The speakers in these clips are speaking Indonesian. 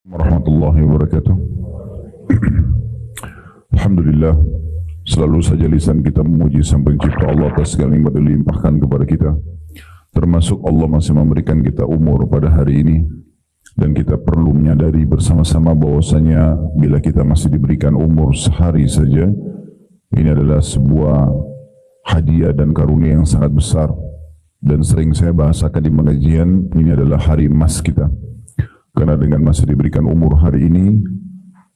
Warahmatullahi wabarakatuh. Alhamdulillah, selalu saja lisan kita memuji Sang Pencipta Allah atas segala nikmat yang dilimpahkan kepada kita. Termasuk Allah masih memberikan kita umur pada hari ini, dan kita perlu menyadari bersama-sama bahwasanya bila kita masih diberikan umur sehari saja, ini adalah sebuah hadiah dan karunia yang sangat besar. Dan sering saya bahasakan di pengajian, ini adalah hari emas kita. Karena dengan masih diberikan umur hari ini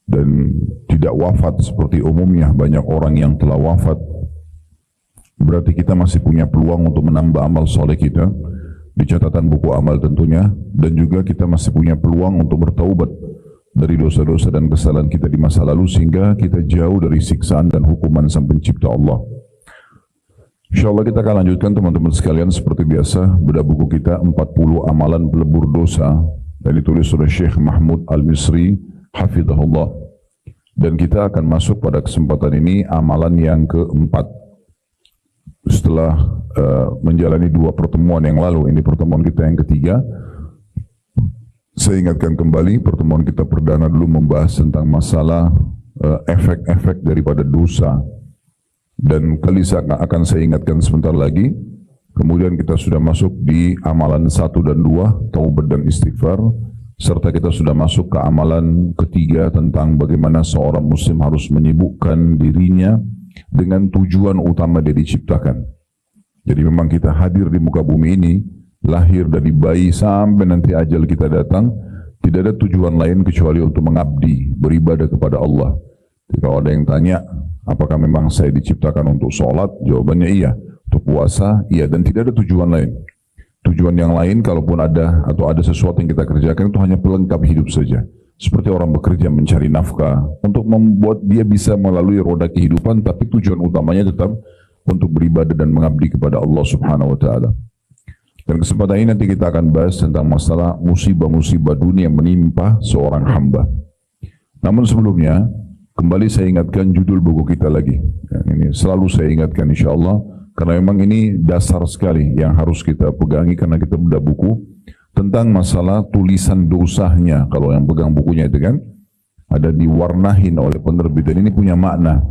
dan tidak wafat seperti umumnya banyak orang yang telah wafat, berarti kita masih punya peluang untuk menambah amal soleh kita di catatan buku amal tentunya, dan juga kita masih punya peluang untuk bertaubat dari dosa-dosa dan kesalahan kita di masa lalu sehingga kita jauh dari siksaan dan hukuman Sang Pencipta Allah. InsyaAllah kita akan lanjutkan teman-teman sekalian seperti biasa bedah buku kita 40 amalan pelebur dosa yang ditulis oleh Syekh Mahmud Al-Misri hafizahullah, dan kita akan masuk pada kesempatan ini amalan yang keempat setelah menjalani 2 pertemuan yang lalu. Ini pertemuan kita yang ketiga. Saya ingatkan kembali, pertemuan kita perdana dulu membahas tentang masalah efek-efek daripada dosa, dan kali akan saya ingatkan sebentar lagi. Kemudian kita sudah masuk di amalan 1 dan 2, taubat dan istighfar, serta kita sudah masuk ke amalan ketiga tentang bagaimana seorang muslim harus menyibukkan dirinya dengan tujuan utama dia diciptakan. Jadi memang kita hadir di muka bumi ini, lahir dari bayi sampai nanti ajal kita datang, tidak ada tujuan lain kecuali untuk mengabdi, beribadah kepada Allah. Jadi kalau ada yang tanya, apakah memang saya diciptakan untuk sholat? Jawabannya iya. Untuk puasa, iya, dan tidak ada tujuan lain. Tujuan yang lain, kalaupun ada atau ada sesuatu yang kita kerjakan, itu hanya pelengkap hidup saja. Seperti orang bekerja mencari nafkah, untuk membuat dia bisa melalui roda kehidupan, tapi tujuan utamanya tetap untuk beribadah dan mengabdi kepada Allah Subhanahu wa Ta'ala. Dan kesempatan ini nanti kita akan bahas tentang masalah musibah-musibah dunia yang menimpa seorang hamba. Namun sebelumnya, kembali saya ingatkan judul buku kita lagi. Ini selalu saya ingatkan insyaAllah, karena memang ini dasar sekali yang harus kita pegangi karena kita bedah buku tentang masalah tulisan dosanya. Kalau yang pegang bukunya itu kan ada diwarnahin oleh penerbit, dan ini punya makna.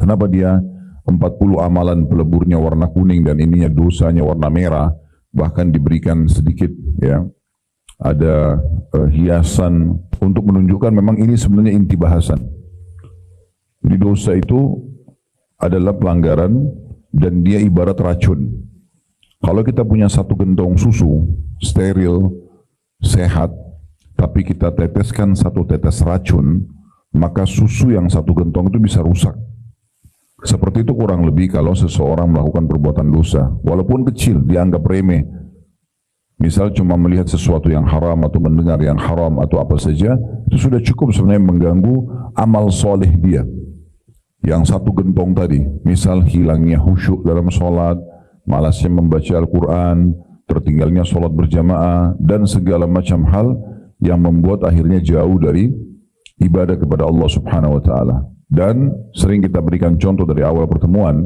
Kenapa dia 40 amalan peleburnya warna kuning dan ininya dosanya warna merah, bahkan diberikan sedikit ya ada hiasan untuk menunjukkan memang ini sebenarnya inti bahasan. Jadi dosa itu adalah pelanggaran dan dia ibarat racun. Kalau kita punya satu gentong susu steril, sehat, tapi kita teteskan satu tetes racun, maka susu yang satu gentong itu bisa rusak. Seperti itu kurang lebih kalau seseorang melakukan perbuatan dosa, walaupun kecil, dianggap remeh. Misal cuma melihat sesuatu yang haram atau mendengar yang haram atau apa saja, itu sudah cukup sebenarnya mengganggu amal soleh dia. Yang satu gentong tadi, misal hilangnya khusyuk dalam sholat, malasnya membaca Al-Quran, tertinggalnya sholat berjamaah, dan segala macam hal yang membuat akhirnya jauh dari ibadah kepada Allah Subhanahu wa Ta'ala. Dan sering kita berikan contoh dari awal pertemuan,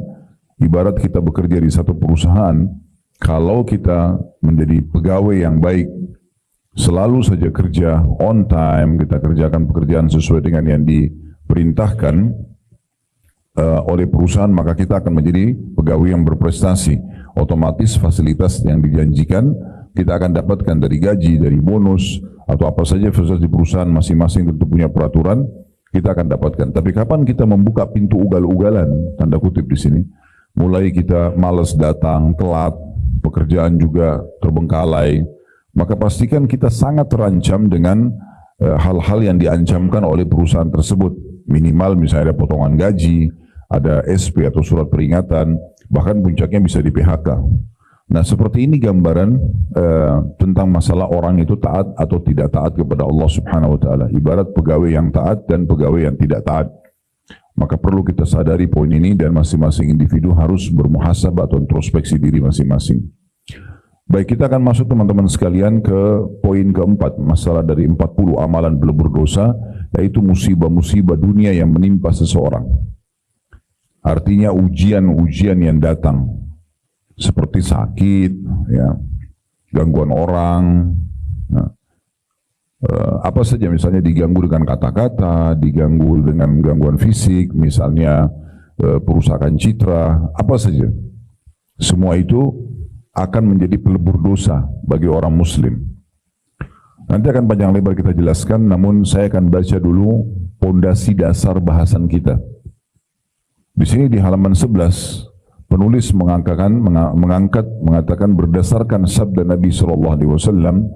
ibarat kita bekerja di satu perusahaan, kalau kita menjadi pegawai yang baik, selalu saja kerja on time, kita kerjakan pekerjaan sesuai dengan yang diperintahkan oleh perusahaan, maka kita akan menjadi pegawai yang berprestasi. Otomatis fasilitas yang dijanjikan kita akan dapatkan dari gaji, dari bonus, atau apa saja fasilitas di perusahaan masing-masing tentu punya peraturan, kita akan dapatkan. Tapi kapan kita membuka pintu ugal-ugalan, tanda kutip di sini, mulai kita malas datang, telat, pekerjaan juga terbengkalai, maka pastikan kita sangat terancam dengan hal-hal yang diancamkan oleh perusahaan tersebut. Minimal misalnya ada potongan gaji, ada SP atau surat peringatan, bahkan puncaknya bisa di PHK. Nah, seperti ini gambaran tentang masalah orang itu taat atau tidak taat kepada Allah Subhanahu wa Ta'ala. Ibarat pegawai yang taat dan pegawai yang tidak taat. Maka perlu kita sadari poin ini, dan masing-masing individu harus bermuhasabah atau introspeksi diri masing-masing. Baik, kita akan masuk teman-teman sekalian ke poin keempat, masalah dari 40 amalan pelebur dosa, yaitu musibah-musibah dunia yang menimpa seseorang. Artinya ujian-ujian yang datang, seperti sakit, ya, gangguan orang, Apa saja, misalnya diganggu dengan kata-kata, diganggu dengan gangguan fisik, misalnya perusakan citra, apa saja. Semua itu akan menjadi pelebur dosa bagi orang muslim. Nanti akan panjang lebar kita jelaskan, namun saya akan baca dulu pondasi dasar bahasan kita. Di sini di halaman 11, penulis mengatakan berdasarkan sabda Nabi SAW,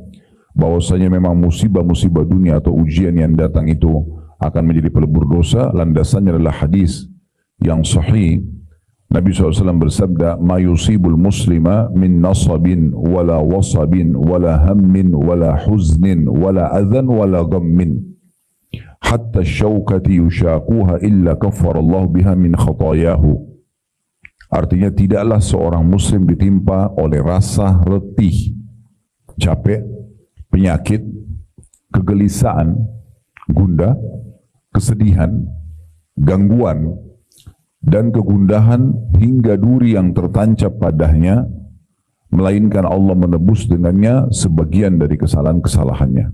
bahwasanya memang musibah-musibah dunia atau ujian yang datang itu akan menjadi pelebur dosa. Landasannya adalah hadis yang sahih. Nabi SAW bersabda, "Ma yusibul muslima min nasabin wala wasabin wala hammin wala huznin wala adhan wala ghammin hatta syaukati yushaquha illa kaffarallahu biha min khatayahu." Artinya tidaklah seorang muslim ditimpa oleh rasa letih, capek, penyakit, kegelisahan, gundah, kesedihan, gangguan, dan kegundahan hingga duri yang tertancap padanya, melainkan Allah menebus dengannya sebagian dari kesalahan-kesalahannya.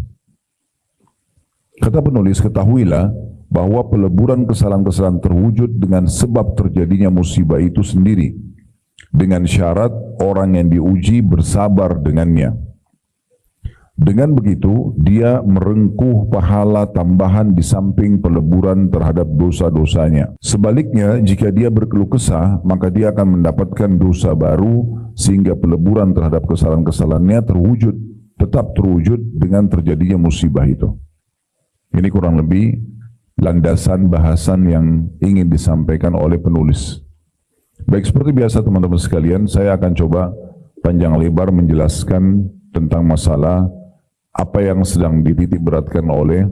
Kata penulis, ketahuilah bahwa peleburan kesalahan-kesalahan terwujud dengan sebab terjadinya musibah itu sendiri, dengan syarat orang yang diuji bersabar dengannya. Dengan begitu, dia merengkuh pahala tambahan di samping peleburan terhadap dosa-dosanya. Sebaliknya, jika dia berkeluh kesah, maka dia akan mendapatkan dosa baru, sehingga peleburan terhadap kesalahan-kesalahannya tetap terwujud dengan terjadinya musibah itu. Ini kurang lebih landasan bahasan yang ingin disampaikan oleh penulis. Baik, seperti biasa teman-teman sekalian, saya akan coba panjang lebar menjelaskan tentang masalah apa yang sedang dititik beratkan oleh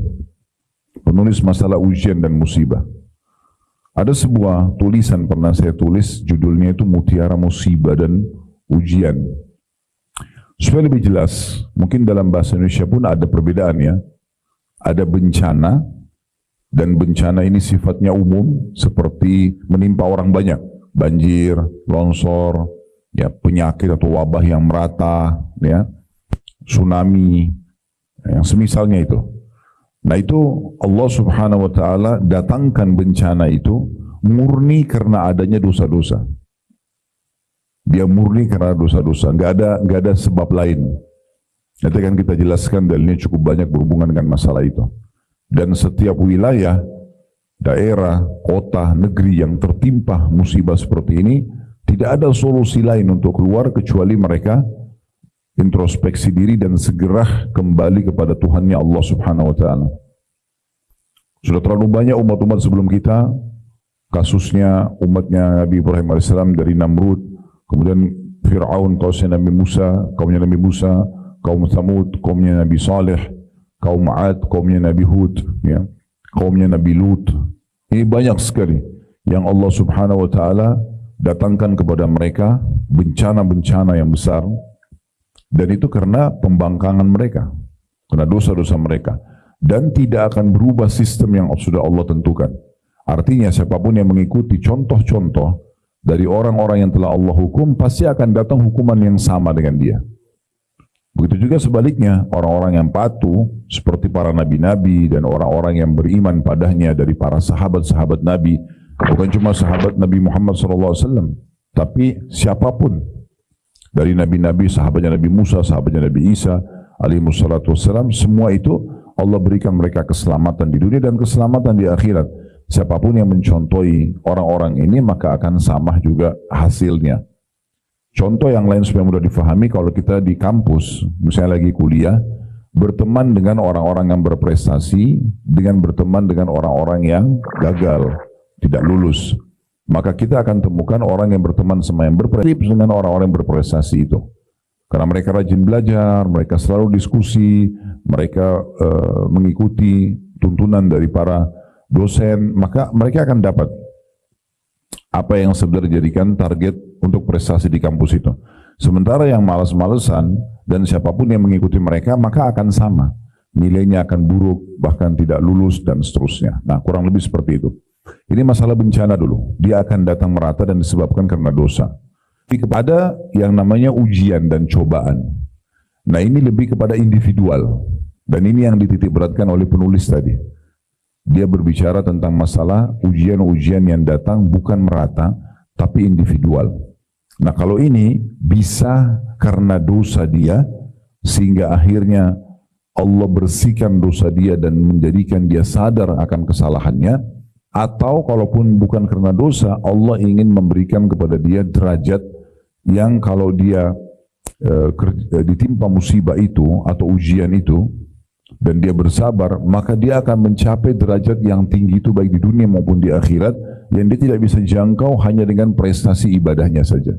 penulis masalah ujian dan musibah. Ada sebuah tulisan pernah saya tulis, judulnya itu Mutiara Musibah dan Ujian. Supaya lebih jelas, mungkin dalam bahasa Indonesia pun ada perbedaannya. Ada bencana, dan bencana ini sifatnya umum, seperti menimpa orang banyak, banjir, longsor, ya, penyakit atau wabah yang merata, ya, tsunami, yang semisalnya itu. Nah, itu Allah Subhanahu wa taala datangkan bencana itu murni karena adanya dosa-dosa. Dia murni karena dosa-dosa, enggak ada sebab lain. Nanti akan kita jelaskan, dalilnya cukup banyak berhubungan dengan masalah itu. Dan setiap wilayah, daerah, kota, negeri yang tertimpa musibah seperti ini, tidak ada solusi lain untuk keluar kecuali mereka introspeksi diri dan segera kembali kepada Tuhannya Allah Subhanahu wa taala. Sudah terlalu banyak umat-umat sebelum kita, kasusnya umatnya Nabi Ibrahim AS dari Namrud, kemudian Fir'aun, kaumnya Nabi Musa, kaum Thamud, kaumnya Nabi Saleh, kaum Ad, kaumnya Nabi Hud, ya, kaumnya Nabi Lut. Ini banyak sekali yang Allah Subhanahu wa taala datangkan kepada mereka bencana-bencana yang besar. Dan itu karena pembangkangan mereka, karena dosa-dosa mereka. Dan tidak akan berubah sistem yang sudah Allah tentukan. Artinya siapapun yang mengikuti contoh-contoh dari orang-orang yang telah Allah hukum, pasti akan datang hukuman yang sama dengan dia. Begitu juga sebaliknya, orang-orang yang patuh seperti para nabi-nabi dan orang-orang yang beriman padanya dari para sahabat-sahabat Nabi, bukan cuma sahabat Nabi Muhammad SAW, tapi siapapun dari nabi-nabi, sahabatnya Nabi Musa, sahabatnya Nabi Isa alaihissalatu wassalam, semua itu Allah berikan mereka keselamatan di dunia dan keselamatan di akhirat. Siapapun yang mencontohi orang-orang ini, maka akan sama juga hasilnya. Contoh yang lain supaya mudah difahami, kalau kita di kampus, misalnya lagi kuliah, berteman dengan orang-orang yang berprestasi, dengan berteman dengan orang-orang yang gagal, tidak lulus, maka kita akan temukan orang yang berteman sama yang berprestasi dengan orang-orang yang berprestasi itu. Karena mereka rajin belajar, mereka selalu diskusi, mereka mengikuti tuntunan dari para dosen, maka mereka akan dapat apa yang sebenarnya dijadikan target untuk prestasi di kampus itu. Sementara yang malas-malesan dan siapapun yang mengikuti mereka, maka akan sama. Nilainya akan buruk, bahkan tidak lulus, dan seterusnya. Nah, kurang lebih seperti itu. Ini masalah bencana dulu. Dia akan datang merata dan disebabkan karena dosa. Kepada yang namanya ujian dan cobaan. Nah, ini lebih kepada individual. Dan ini yang dititik beratkan oleh penulis tadi. Dia berbicara tentang masalah ujian-ujian yang datang bukan merata, tapi individual. Nah kalau ini bisa karena dosa dia, sehingga akhirnya Allah bersihkan dosa dia dan menjadikan dia sadar akan kesalahannya, atau kalaupun bukan karena dosa, Allah ingin memberikan kepada dia derajat yang kalau dia ditimpa musibah itu atau ujian itu dan dia bersabar, maka dia akan mencapai derajat yang tinggi itu baik di dunia maupun di akhirat, yang dia tidak bisa jangkau hanya dengan prestasi ibadahnya saja.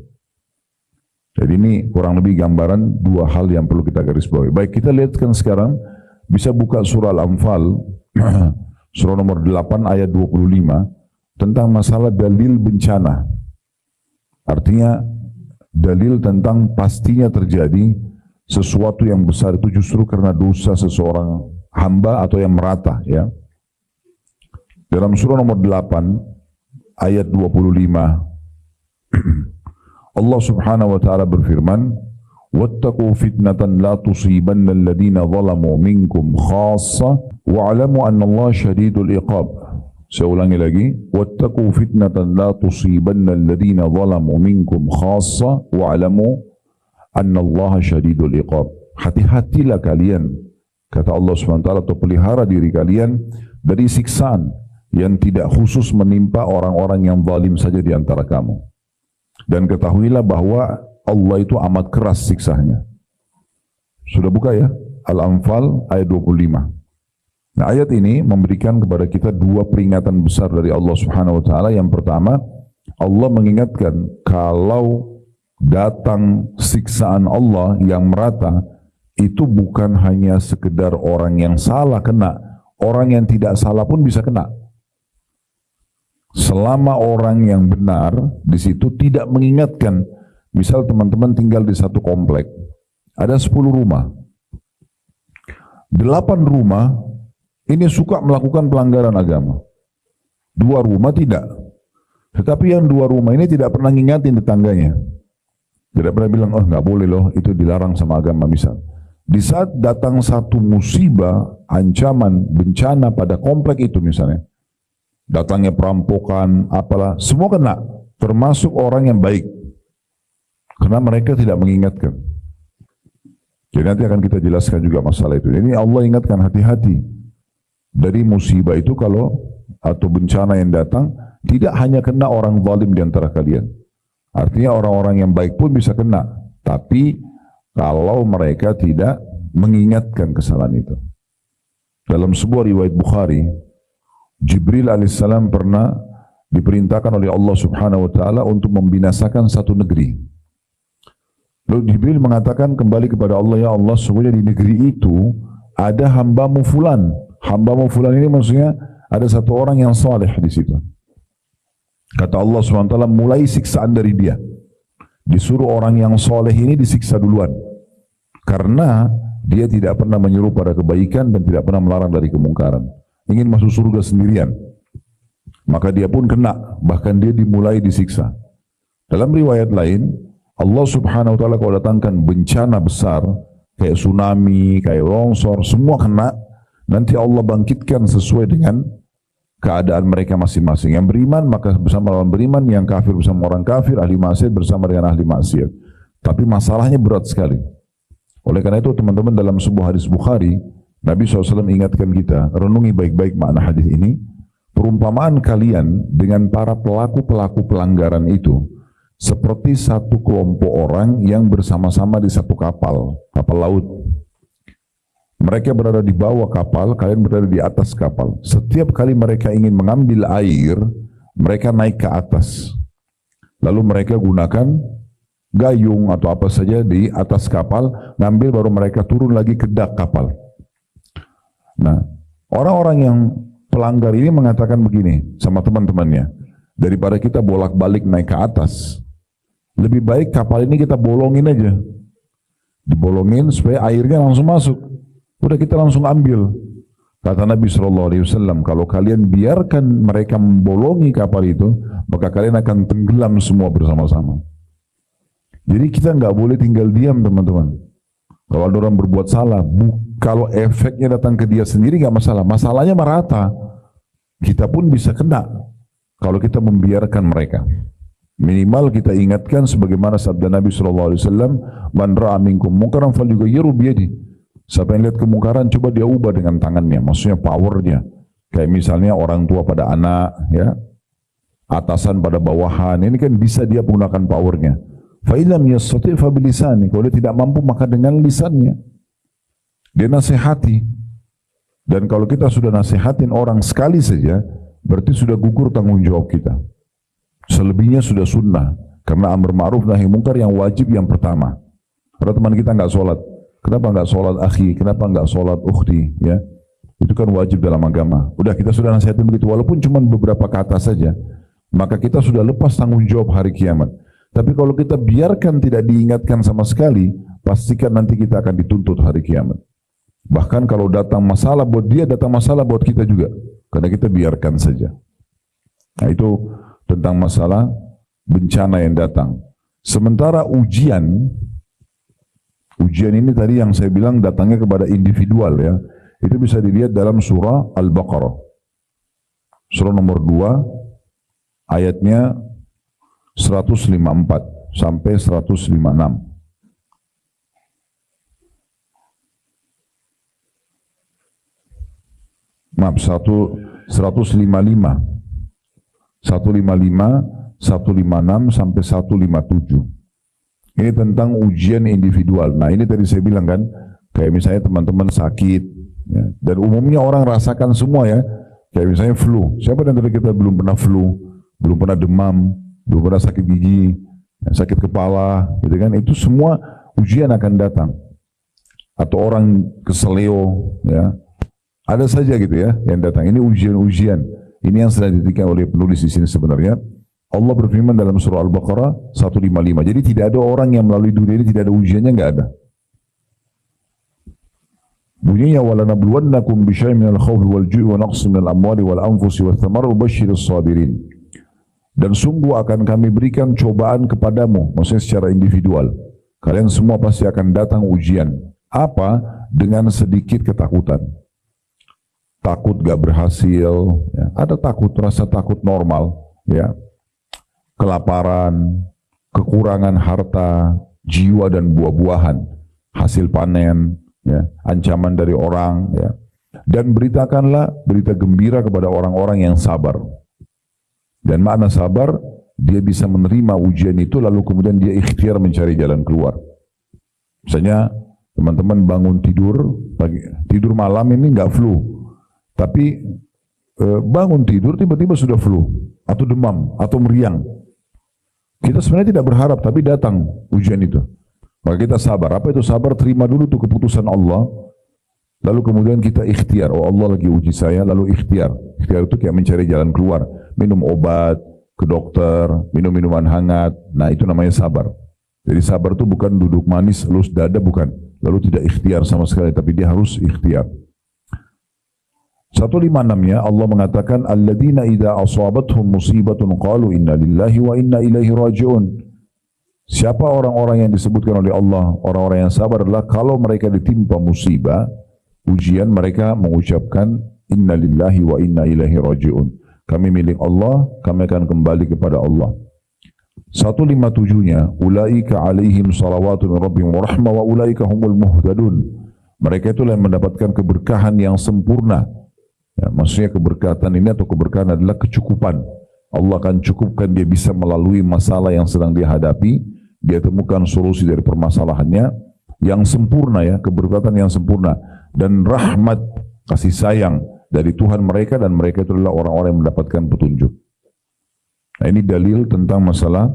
Jadi ini kurang lebih gambaran dua hal yang perlu kita garis bawahi. Baik, kita lihatkan sekarang, bisa buka surah Al-Anfal surah nomor 8 ayat 25 tentang masalah dalil bencana. Artinya dalil tentang pastinya terjadi sesuatu yang besar itu justru karena dosa seseorang hamba atau yang merata, ya. Dalam surah nomor 8 ayat 25 Allah Subhanahu wa taala berfirman, "Wattaqu fitnatan la tusibanna alladhina zalamu minkum khassa wa'lamu anna Allah syadidul iqab." Saya ulangi lagi, "Wattaqu fitnatan la tusibanna alladhina zalamu minkum khassa wa'lamu anna Allah syadidul iqab." Hati-hatilah kalian, kata Allah Subhanahu wa taala, atau pelihara diri kalian dari siksaan yang tidak khusus menimpa orang-orang yang zalim saja di antara kamu. Dan ketahuilah bahwa Allah itu amat keras siksanya. Sudah buka ya? Al-Anfal ayat 25. Nah, ayat ini memberikan kepada kita dua peringatan besar dari Allah Subhanahu wa taala. Yang pertama, Allah mengingatkan kalau datang siksaan Allah yang merata, itu bukan hanya sekedar orang yang salah kena, orang yang tidak salah pun bisa kena. Selama orang yang benar di situ tidak mengingatkan, misal teman-teman tinggal di satu komplek, ada 10 rumah, 8 rumah ini suka melakukan pelanggaran agama, 2 rumah tidak. Tetapi yang 2 rumah ini tidak pernah ngingatin tetangganya, tidak pernah bilang, oh nggak boleh loh, itu dilarang sama agama. Misal di saat datang satu musibah, ancaman, bencana pada komplek itu, misalnya datangnya perampokan, apalah, semua kena, termasuk orang yang baik, karena mereka tidak mengingatkan. Jadi nanti akan kita jelaskan juga masalah itu. Ini Allah ingatkan, hati-hati dari musibah itu kalau atau bencana yang datang, tidak hanya kena orang zalim di antara kalian. Artinya orang-orang yang baik pun bisa kena, tapi kalau mereka tidak mengingatkan kesalahan itu. Dalam sebuah riwayat Bukhari, Jibril alaihissalam pernah diperintahkan oleh Allah Subhanahu wa taala untuk membinasakan satu negeri. Lalu Jibril mengatakan kembali kepada Allah, ya Allah, sesungguhnya di negeri itu ada hambamu fulan. Hambamu fulan ini maksudnya ada satu orang yang saleh di situ. Kata Allah Subhanahu wa taala, mulai siksaan dari dia. Disuruh orang yang saleh ini disiksa duluan. Karena dia tidak pernah menyuruh pada kebaikan dan tidak pernah melarang dari kemungkaran. Ingin masuk surga sendirian, maka dia pun kena, bahkan dia dimulai disiksa. Dalam riwayat lain, Allah Subhanahu wa taala kalau datangkan bencana besar kayak tsunami, kayak longsor, semua kena, nanti Allah bangkitkan sesuai dengan keadaan mereka masing-masing. Yang beriman maka bersama orang beriman, yang kafir bersama orang kafir, ahli maksiat bersama dengan ahli maksiat. Tapi masalahnya berat sekali. Oleh karena itu teman-teman, dalam sebuah hadis Bukhari, Nabi SAW ingatkan kita, renungi baik-baik makna hadis ini. Perumpamaan kalian dengan para pelaku-pelaku pelanggaran itu seperti satu kelompok orang yang bersama-sama di satu kapal laut. Mereka berada di bawah kapal, kalian berada di atas kapal. Setiap kali mereka ingin mengambil air, mereka naik ke atas. Lalu mereka gunakan gayung atau apa saja di atas kapal, ngambil, baru mereka turun lagi ke dak kapal. Nah, orang-orang yang pelanggar ini mengatakan begini sama teman-temannya, daripada kita bolak-balik naik ke atas, lebih baik kapal ini kita bolongin aja. Dibolongin supaya airnya langsung masuk. Udah kita langsung ambil. Kata Nabi SAW, kalau kalian biarkan mereka membolongi kapal itu, maka kalian akan tenggelam semua bersama-sama. Jadi kita nggak boleh tinggal diam, teman-teman. Kalau ada orang berbuat salah, kalau efeknya datang ke dia sendiri nggak masalah. Masalahnya merata. Kita pun bisa kena kalau kita membiarkan mereka. Minimal kita ingatkan sebagaimana sabda Nabi SAW, "Man ra'a minkum munkaran falyughayyiru biyadihi." Siapa yang lihat kemungkaran, coba dia ubah dengan tangannya. Maksudnya powernya. Kayak misalnya orang tua pada anak, ya, atasan pada bawahan. Ini kan bisa dia menggunakan powernya. Fa illam yastati' fa bilisani. Kalau dia tidak mampu maka dengan lisannya. Dia nasihati. Dan kalau kita sudah nasihatin orang sekali saja, berarti sudah gugur tanggung jawab kita. Selebihnya sudah sunnah. Karena amar ma'ruf nahi mungkar yang wajib yang pertama. Kalau teman kita nggak sholat, kenapa nggak sholat akhi? Kenapa nggak sholat ukhti? Ya, itu kan wajib dalam agama. Udah kita sudah nasihatin begitu, walaupun cuma beberapa kata saja, maka kita sudah lepas tanggung jawab hari kiamat. Tapi kalau kita biarkan tidak diingatkan sama sekali, pastikan nanti kita akan dituntut hari kiamat. Bahkan kalau datang masalah buat dia, datang masalah buat kita juga. Karena kita biarkan saja. Nah itu tentang masalah bencana yang datang. Sementara ujian ini tadi yang saya bilang datangnya kepada individual ya. Itu bisa dilihat dalam surah Al-Baqarah. Surah nomor 2 ayatnya 154 sampai 156. Maaf, 155, 156 sampai 157. Ini tentang ujian individual. Nah ini tadi saya bilang kan, kayak misalnya teman-teman sakit, ya, dan umumnya orang rasakan semua ya, kayak misalnya flu. Siapa dari kita belum pernah flu, belum pernah demam, belum pernah sakit gigi, sakit kepala, gitu kan? Itu semua ujian akan datang. Atau orang keseleo, ya. Ada saja gitu ya yang datang. Ini ujian-ujian. Ini yang sedang ditikam oleh penulis di sini sebenarnya. Allah berfirman dalam surah Al-Baqarah 155. Jadi tidak ada orang yang melalui dunia ini tidak ada ujiannya, nggak ada. Bunyinya walanabluwannakum bisyai'in minal khawfi wal ju'i wa naqsin minal amwali wal anfusi wath thamar wa basyirus sabirin. Dan sungguh akan kami berikan cobaan kepadamu, maksudnya secara individual. Kalian semua pasti akan datang ujian. Apa? Dengan sedikit ketakutan. Takut gak berhasil, ya. Ada takut, rasa takut normal, ya. Kelaparan, kekurangan harta, jiwa dan buah-buahan, hasil panen, ya. Ancaman dari orang, ya. Dan beritakanlah berita gembira kepada orang-orang yang sabar. Dan makna sabar, dia bisa menerima ujian itu lalu kemudian dia ikhtiar mencari jalan keluar. Misalnya teman-teman bangun tidur malam ini nggak flu. Tapi bangun tidur tiba-tiba sudah flu atau demam atau meriang. Kita sebenarnya tidak berharap tapi datang ujian itu. Maka kita sabar. Apa itu sabar? Terima dulu tuh keputusan Allah. Lalu kemudian kita ikhtiar. Oh Allah lagi uji saya, lalu ikhtiar. Ikhtiar itu kayak mencari jalan keluar. Minum obat, ke dokter, minum minuman hangat. Nah itu namanya sabar. Jadi sabar itu bukan duduk manis, elus dada, bukan. Lalu tidak ikhtiar sama sekali, tapi dia harus ikhtiar. 156-nya Allah mengatakan alladzina idza asabathum musibatun qalu inna lillahi wa inna ilaihi raji'un. Siapa orang-orang yang disebutkan oleh Allah, orang-orang yang sabar adalah kalau mereka ditimpa musibah, ujian, mereka mengucapkan inna lillahi wa inna ilaihi raji'un. Kami milik Allah, kami akan kembali kepada Allah. 157-nya ulaika alaihim salawatu min rabbihim wa rahmah wa ulaika humul muhtadun. Mereka itulah yang mendapatkan keberkahan yang sempurna. Ya, maksudnya keberkatan ini atau keberkahan adalah kecukupan. Allah akan cukupkan dia bisa melalui masalah yang sedang dia hadapi. Dia temukan solusi dari permasalahannya yang sempurna, ya, keberkatan yang sempurna. Dan rahmat, kasih sayang dari Tuhan mereka, dan mereka itu adalah orang-orang yang mendapatkan petunjuk. Nah ini dalil tentang masalah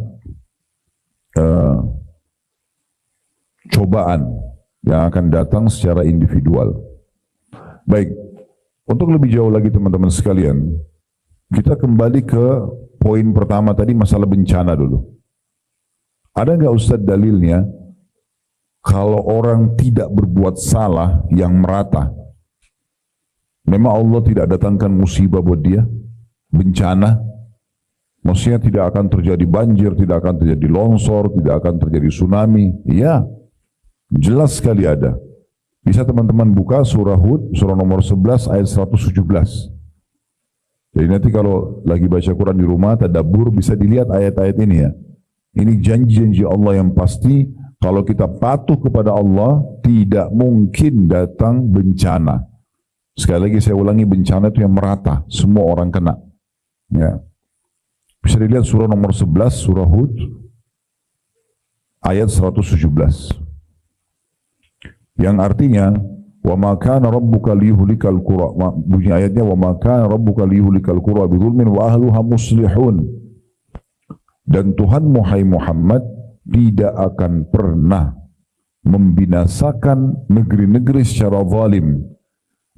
cobaan yang akan datang secara individual. Baik. Untuk lebih jauh lagi teman-teman sekalian, kita kembali ke poin pertama tadi, masalah bencana dulu. Ada nggak Ustadz dalilnya kalau orang tidak berbuat salah yang merata, memang Allah tidak datangkan musibah buat dia, bencana, maksudnya tidak akan terjadi banjir, tidak akan terjadi longsor, tidak akan terjadi tsunami? Iya, Jelas sekali ada. Bisa teman-teman buka surah Hud, surah nomor 11 ayat 117. Jadi nanti kalau lagi baca Quran di rumah, tadabbur, bisa dilihat ayat-ayat ini ya. Ini janji-janji Allah yang pasti, kalau kita patuh kepada Allah, tidak mungkin datang bencana. Sekali lagi saya ulangi, bencana itu yang merata, semua orang kena. Ya. Bisa dilihat surah nomor 11, surah Hud, ayat 117. Yang artinya, wa ma kana rabbuka liyuhlikal qura, bunyi ayatnya, wa ma kana rabbuka liyuhlikal qura bidzulmin wa ahluha muslihun. Dan Tuhanmu hai Muhammad tidak akan pernah membinasakan negeri-negeri secara zalim.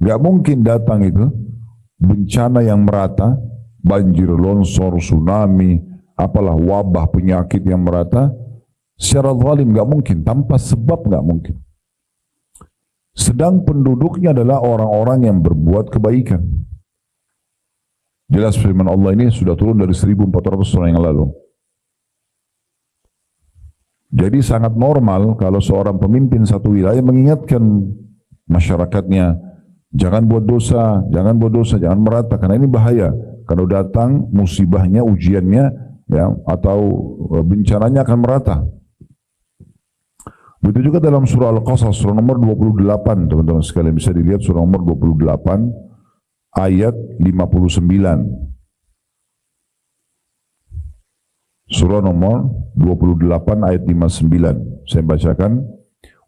Gak mungkin datang itu bencana yang merata, banjir, longsor, tsunami, apalah wabah, penyakit yang merata secara zalim, gak mungkin, tanpa sebab gak mungkin. Sedang penduduknya adalah orang-orang yang berbuat kebaikan. Jelas firman Allah ini sudah turun dari 1400 tahun yang lalu. Jadi sangat normal kalau seorang pemimpin satu wilayah mengingatkan masyarakatnya, jangan buat dosa, jangan buat dosa, jangan merata, karena ini bahaya. Kalau datang musibahnya, ujiannya, ya, atau bencananya akan merata. Begitu juga dalam surah Al-Qasas, surah nomor 28, teman-teman sekalian bisa dilihat surah nomor 28, ayat 59. Surah nomor 28 ayat 59. Saya bacakan.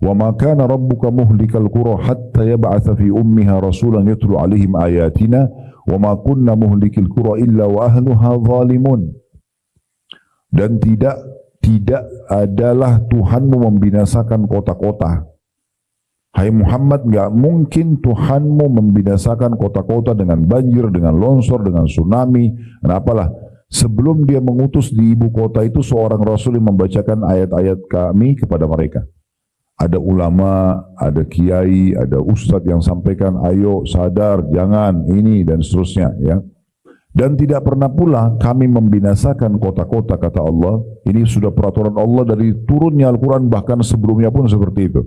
Wa ma kana rabbuka muhlikal qura hatta yab'atha fi ummiha rasulan yatlu 'alaihim ayatina wa ma kunna muhlikil qura illa wa ahluha zalimun. Dan tidak adalah Tuhanmu membinasakan kota-kota. Hai Muhammad, enggak mungkin Tuhanmu membinasakan kota-kota dengan banjir, dengan longsor, dengan tsunami, dan apalah. Sebelum dia mengutus di ibu kota itu seorang Rasul yang membacakan ayat-ayat kami kepada mereka. Ada ulama, ada kiai, ada ustadz yang sampaikan, ayo sadar, jangan, ini, dan seterusnya. Ya. Dan tidak pernah pula kami membinasakan kota-kota, kata Allah. Ini sudah peraturan Allah dari turunnya Al-Quran, bahkan sebelumnya pun seperti itu.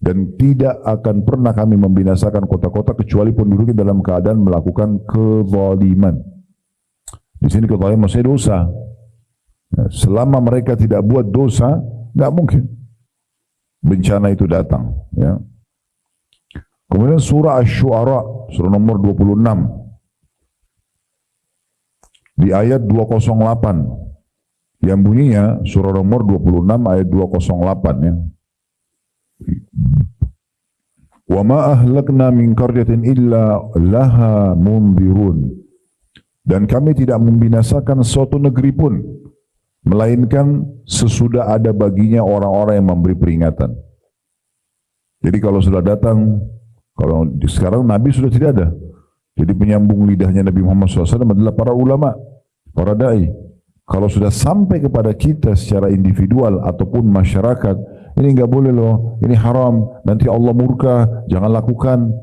Dan tidak akan pernah kami membinasakan kota-kota kecuali penduduknya dalam keadaan melakukan kezaliman. Di sini kezaliman maksudnya dosa. Selama mereka tidak buat dosa, nggak mungkin bencana itu datang. Ya. Kemudian surah Asy-Syu'ara, surah nomor 26. Di ayat 208 yang bunyinya surah nomor 26 ayat 208 ya. Wa ma ahlakna min qaryatin illa laha munzirun. Dan kami tidak membinasakan suatu negeri pun melainkan sesudah ada baginya orang-orang yang memberi peringatan. Jadi kalau sudah datang, kalau sekarang Nabi sudah tidak ada. Jadi penyambung lidahnya Nabi Muhammad SAW adalah para ulama, para da'i. Kalau sudah sampai kepada kita secara individual ataupun masyarakat, ini enggak boleh loh, ini haram, nanti Allah murka, jangan lakukan.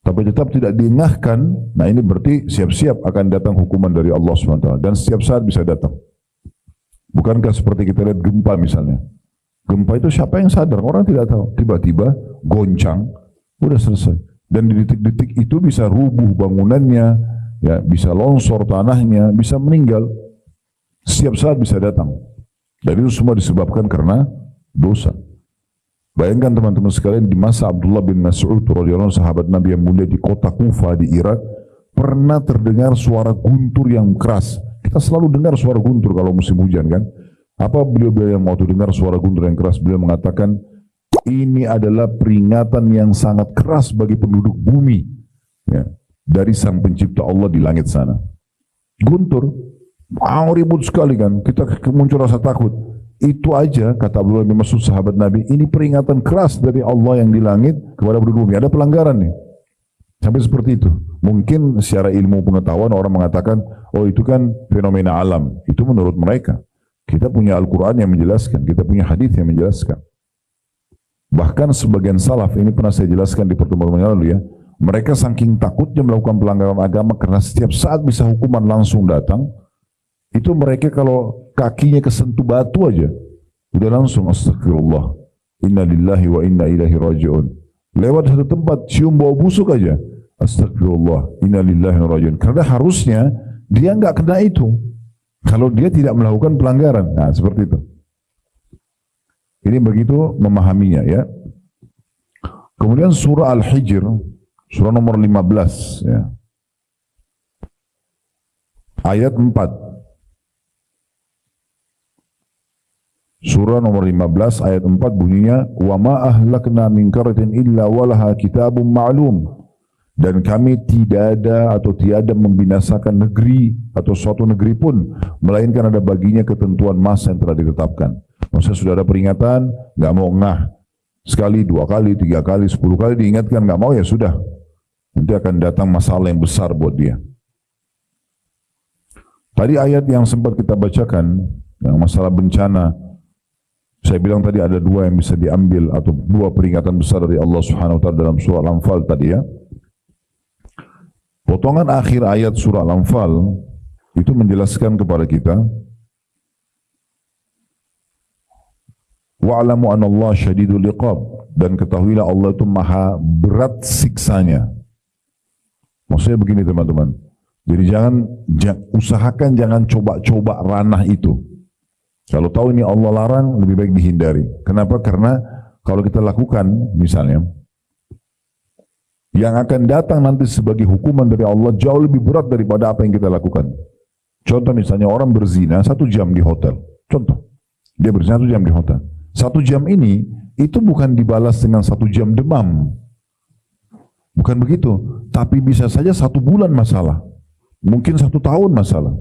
Tapi tetap tidak diingatkan, nah ini berarti siap-siap akan datang hukuman dari Allah SWT. Dan setiap saat bisa datang. Bukankah seperti kita lihat gempa misalnya. Gempa itu siapa yang sadar? Orang tidak tahu. Tiba-tiba goncang, udah selesai. Dan di detik-detik itu bisa rubuh bangunannya, ya, bisa longsor tanahnya, bisa meninggal. Setiap saat bisa datang. Dan itu semua disebabkan karena dosa. Bayangkan teman-teman sekalian, di masa Abdullah bin Mas'ud radhiyallahu anhu, sahabat Nabi yang mulia, di kota Kufa di Irak, pernah terdengar suara guntur yang keras. Kita selalu dengar suara guntur kalau musim hujan kan. Apa beliau yang waktu dengar suara guntur yang keras, beliau mengatakan, ini adalah peringatan yang sangat keras bagi penduduk bumi, ya, dari sang pencipta Allah di langit sana. Guntur, ribut sekali kan, kita muncul rasa takut. Itu aja, kata Abdullah bin Mas'ud sahabat Nabi, ini peringatan keras dari Allah yang di langit kepada penduduk bumi. Ada pelanggaran nih. Sampai seperti itu. Mungkin secara ilmu pengetahuan orang mengatakan, oh itu kan fenomena alam. Itu menurut mereka. Kita punya Al-Quran yang menjelaskan, kita punya hadis yang menjelaskan. Bahkan sebagian salaf, ini pernah saya jelaskan di pertemuan yang lalu ya, mereka saking takutnya melakukan pelanggaran agama karena setiap saat bisa hukuman langsung datang, itu mereka kalau kakinya kesentuh batu aja, udah langsung astagfirullah, Inna lillahi wa inna ilaihi raji'un. Lewat satu tempat cium bau busuk aja, astagfirullah, inna lillahi wa raji'un. Karena harusnya dia nggak kena itu kalau dia tidak melakukan pelanggaran. Nah, seperti itu. Ini begitu memahaminya ya. Kemudian surah Al-Hijr, surah nomor 15 ya. Ayat 4. Surah nomor 15 ayat 4 bunyinya, "Wa ma ahlakna min qaryatin illa walaha kitabun ma'lum." Dan kami tidak ada atau tiada membinasakan negeri atau suatu negeri pun melainkan ada baginya ketentuan masa yang telah ditetapkan. Maksudnya sudah ada peringatan, nggak mau ngah. Sekali, 2 kali, 3 kali, 10 kali diingatkan, nggak mau ya sudah. Nanti akan datang masalah yang besar buat dia. Tadi ayat yang sempat kita bacakan, yang masalah bencana, saya bilang tadi ada 2 yang bisa diambil atau 2 peringatan besar dari Allah Subhanahu wa taala dalam surah Al-Anfal tadi ya. Potongan akhir ayat surah Al-Anfal itu menjelaskan kepada kita, wa'lamu anallah syadidul iqab, dan ketahuilah Allah itu maha berat siksanya. Maksudnya begini teman-teman, jadi usahakan jangan coba-coba ranah itu. Kalau tahu ini Allah larang, lebih baik dihindari. Kenapa? Karena kalau kita lakukan misalnya, yang akan datang nanti sebagai hukuman dari Allah jauh lebih berat daripada apa yang kita lakukan. Contoh misalnya orang berzina 1 jam di hotel. Contoh, dia berzina 1 jam di hotel. 1 jam ini, itu bukan dibalas dengan 1 jam demam. Bukan begitu. Tapi bisa saja 1 bulan masalah. Mungkin 1 tahun masalah.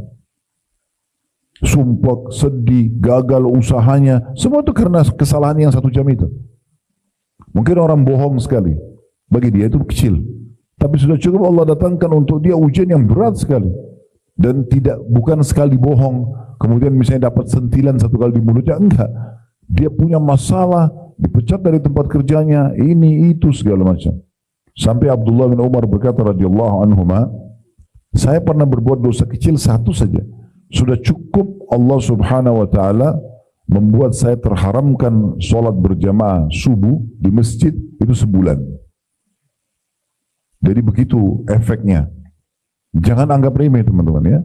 Sumpah, sedih, gagal usahanya. Semua itu karena kesalahan yang 1 jam itu. Mungkin orang bohong sekali. Bagi dia itu kecil. Tapi sudah cukup Allah datangkan untuk dia ujian yang berat sekali. Dan bukan sekali bohong. Kemudian misalnya dapat sentilan 1 kali di mulutnya. Enggak. Dia punya masalah, dipecat dari tempat kerjanya, ini itu segala macam. Sampai Abdullah bin Umar berkata radhiyallahu anhuma, saya pernah berbuat dosa kecil 1 saja, sudah cukup Allah Subhanahu wa taala membuat saya terharamkan sholat berjamaah subuh di masjid itu sebulan. Jadi begitu efeknya. Jangan anggap remeh teman-teman ya.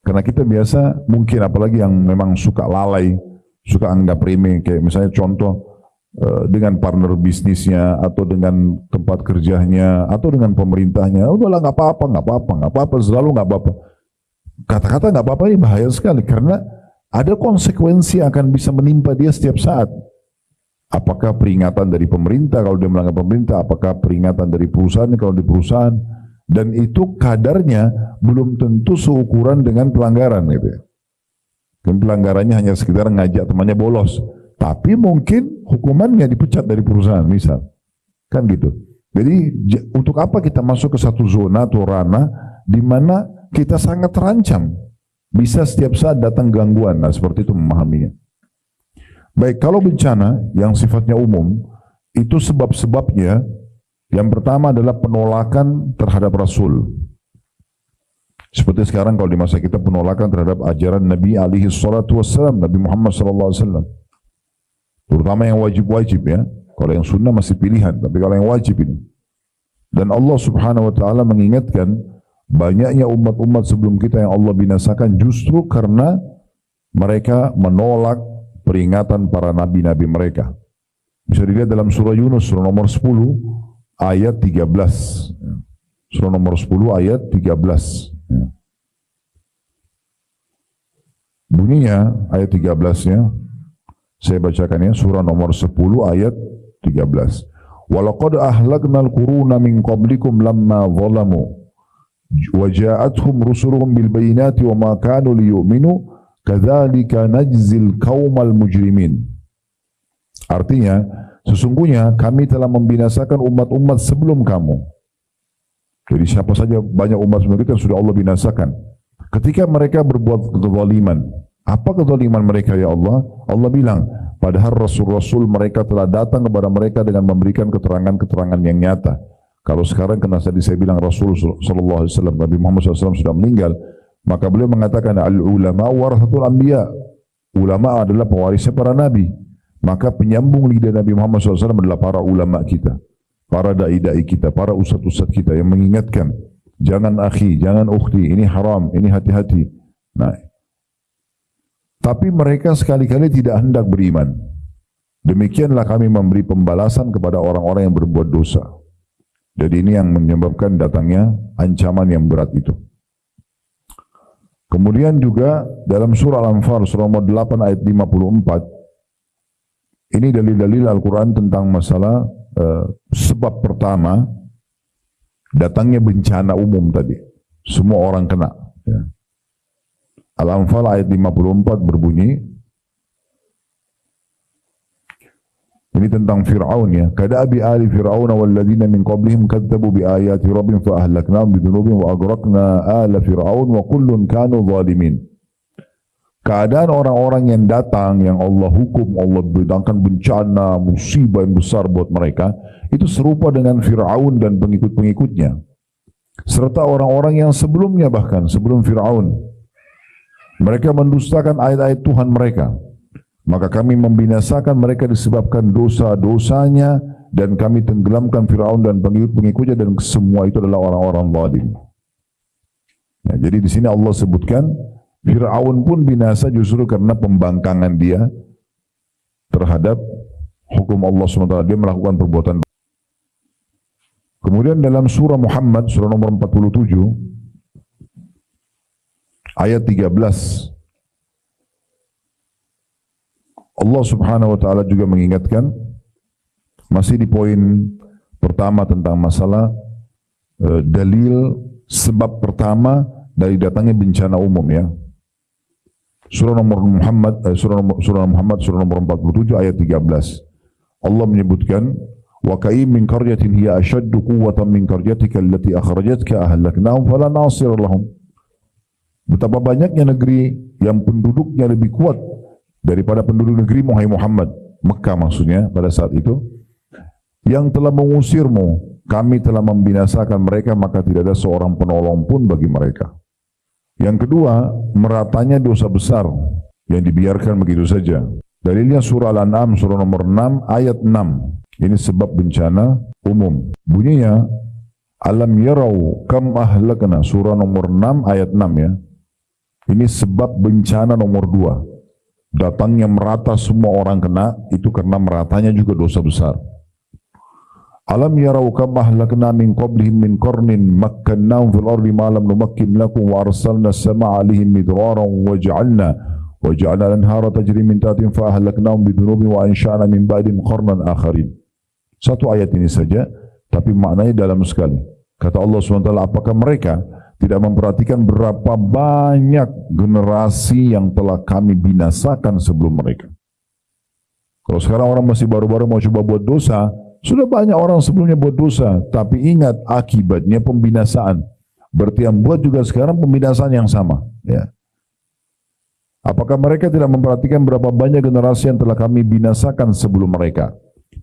Karena kita biasa mungkin apalagi yang memang suka lalai, suka anggap remeh, kayak misalnya contoh dengan partner bisnisnya atau dengan tempat kerjanya atau dengan pemerintahnya, udahlah nggak apa-apa, nggak apa-apa, nggak apa-apa, selalu nggak apa-apa. Kata-kata nggak apa-apa ini bahaya sekali karena ada konsekuensi yang akan bisa menimpa dia setiap saat. Apakah peringatan dari pemerintah kalau dia melanggar pemerintah, apakah peringatan dari perusahaannya kalau di perusahaan, dan itu kadarnya belum tentu seukuran dengan pelanggaran gitu ya. Dan pelanggarannya hanya sekedar ngajak temannya bolos, tapi mungkin hukumannya dipecat dari perusahaan misal, kan gitu. Jadi untuk apa kita masuk ke satu zona atau ranah di mana kita sangat terancam, bisa setiap saat datang gangguan. Nah seperti itu memahaminya. Baik, kalau bencana yang sifatnya umum, itu sebab-sebabnya yang pertama adalah penolakan terhadap Rasul. Seperti sekarang kalau di masa kita penolakan terhadap ajaran Nabi alaihi salatu wassalam, Nabi Muhammad sallallahu alaihi wasallam. Terutama yang wajib-wajib ya. Kalau yang sunnah masih pilihan, tapi kalau yang wajib ini. Dan Allah Subhanahu wa taala mengingatkan banyaknya umat-umat sebelum kita yang Allah binasakan justru karena mereka menolak peringatan para nabi-nabi mereka. Bisa dilihat dalam surah Yunus, surah nomor 10 ayat 13. Surah nomor 10 ayat 13. Bunyinya ayat 13-nya, saya bacakan ya, surah nomor 10 ayat 13. Walaqad ahlaknal quruna min qablikum lamma zalamu wa ja'atuhum rusuluhum bil bayinati wa ma kanu liyu'minu kadzalika najzil qaumal mujrimin. Artinya, sesungguhnya kami telah membinasakan umat-umat sebelum kamu. Jadi siapa saja banyak umat sebelum kita sudah Allah binasakan. Ketika mereka berbuat kezaliman. Apa kezaliman mereka ya Allah? Allah bilang, padahal rasul-rasul mereka telah datang kepada mereka dengan memberikan keterangan-keterangan yang nyata. Kalau sekarang karena tadi saya bilang Rasul sallallahu alaihi wasallam, Nabi Muhammad SAW sudah meninggal, maka beliau mengatakan al-ulama warasatul anbiya. Ulama adalah pewarisnya para nabi. Maka penyambung lidah Nabi Muhammad SAW adalah para ulama kita, para dai-dai kita, para ustadz-ustadz kita yang mengingatkan, jangan akhi, jangan ukhti, ini haram, ini hati-hati. Nah, tapi mereka sekali-kali tidak hendak beriman. Demikianlah kami memberi pembalasan kepada orang-orang yang berbuat dosa. Jadi ini yang menyebabkan datangnya ancaman yang berat itu. Kemudian juga dalam surah Al-Anfal, surah nomor 8 ayat 54, ini dalil-dalil Al-Quran tentang masalah sebab pertama, datangnya bencana umum tadi. Semua orang kena. Ya. Al-Anfal ayat 54 berbunyi, ini tentang Fir'aun ya. Kada'abi ali Fir'aun walladzina min qablihim kadzabu bi ayati rabbihim fa ahlaknahum bi dzunubihim wa aghraqna ala Fir'aun wa kullun kanu zalimin. Keadaan orang-orang yang datang yang Allah hukum, Allah berikan bencana, musibah yang besar buat mereka, itu serupa dengan Fir'aun dan pengikut-pengikutnya. Serta orang-orang yang sebelumnya, bahkan sebelum Fir'aun. Mereka mendustakan ayat-ayat Tuhan mereka. Maka kami membinasakan mereka disebabkan dosa-dosanya, dan kami tenggelamkan Fir'aun dan pengikut-pengikutnya, dan semua itu adalah orang-orang zalim. Ya, jadi di sini Allah sebutkan Fir'aun pun binasa justru karena pembangkangan dia terhadap hukum Allah SWT. Dia melakukan perbuatan. Kemudian dalam surah Muhammad, surah nomor 47, ayat 13, Allah Subhanahu wa taala juga mengingatkan, masih di poin pertama tentang masalah dalil sebab pertama dari datangnya bencana umum ya. Surah Muhammad surah nomor 47 ayat 13. Allah menyebutkan, wa ka'im min qaryatin hiya ashaddu quwwatan min qaryatika allati akhrajatka ahlaknahum fala nasir lahum. Betapa banyaknya negeri yang penduduknya lebih kuat daripada penduduk negeri Muhammad Muhammad, Mekah maksudnya pada saat itu, yang telah mengusirmu, kami telah membinasakan mereka, maka tidak ada seorang penolong pun bagi mereka. Yang kedua, meratanya dosa besar yang dibiarkan begitu saja. Dalilnya surah Al-An'am, surah nomor 6 ayat 6. Ini sebab bencana umum. Bunyinya, alam yarau kam ahlakna, surah nomor 6 ayat 6 ya. Ini sebab bencana nomor 2. Datangnya merata semua orang kena, itu karena meratanya juga dosa besar. Alam yarau kam ahlakna min qablihim min qarnin makkannahum fil ardi ma lam numakkin lakum wa arsalna as-samaa'a 'alaihim midraran wa ja'alna anhara tajri min tahtihim fa ahlaknahum bi dzunubihim wa ansha'na min ba'dihim qarnan akharin. Satu ayat ini saja, tapi maknanya dalam sekali. Kata Allah SWT, apakah mereka tidak memperhatikan berapa banyak generasi yang telah kami binasakan sebelum mereka. Kalau sekarang orang masih baru-baru mau coba buat dosa, sudah banyak orang sebelumnya buat dosa, tapi ingat akibatnya pembinasaan. Berarti yang buat juga sekarang pembinasaan yang sama. Ya. Apakah mereka tidak memperhatikan berapa banyak generasi yang telah kami binasakan sebelum mereka?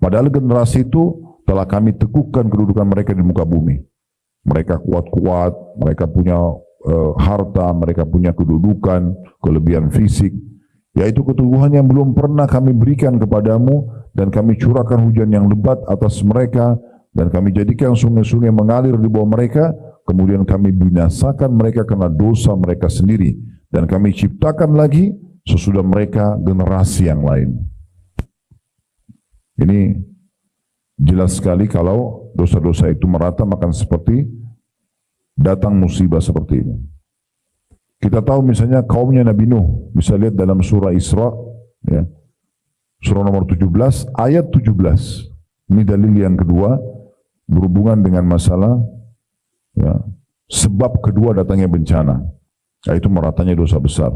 Padahal generasi itu telah kami teguhkan kedudukan mereka di muka bumi. Mereka kuat-kuat, mereka punya harta, mereka punya kedudukan, kelebihan fisik, yaitu keteguhan yang belum pernah kami berikan kepadamu, dan kami curahkan hujan yang lebat atas mereka, dan kami jadikan sungai-sungai mengalir di bawah mereka, kemudian kami binasakan mereka karena dosa mereka sendiri, dan kami ciptakan lagi sesudah mereka generasi yang lain. Ini jelas sekali kalau dosa-dosa itu merata, maka seperti datang musibah seperti ini. Kita tahu misalnya kaumnya Nabi Nuh, bisa lihat dalam surah Isra, ya, surah nomor 17, ayat 17. Ini dalil yang kedua, berhubungan dengan masalah ya, sebab kedua datangnya bencana, yaitu meratanya dosa besar.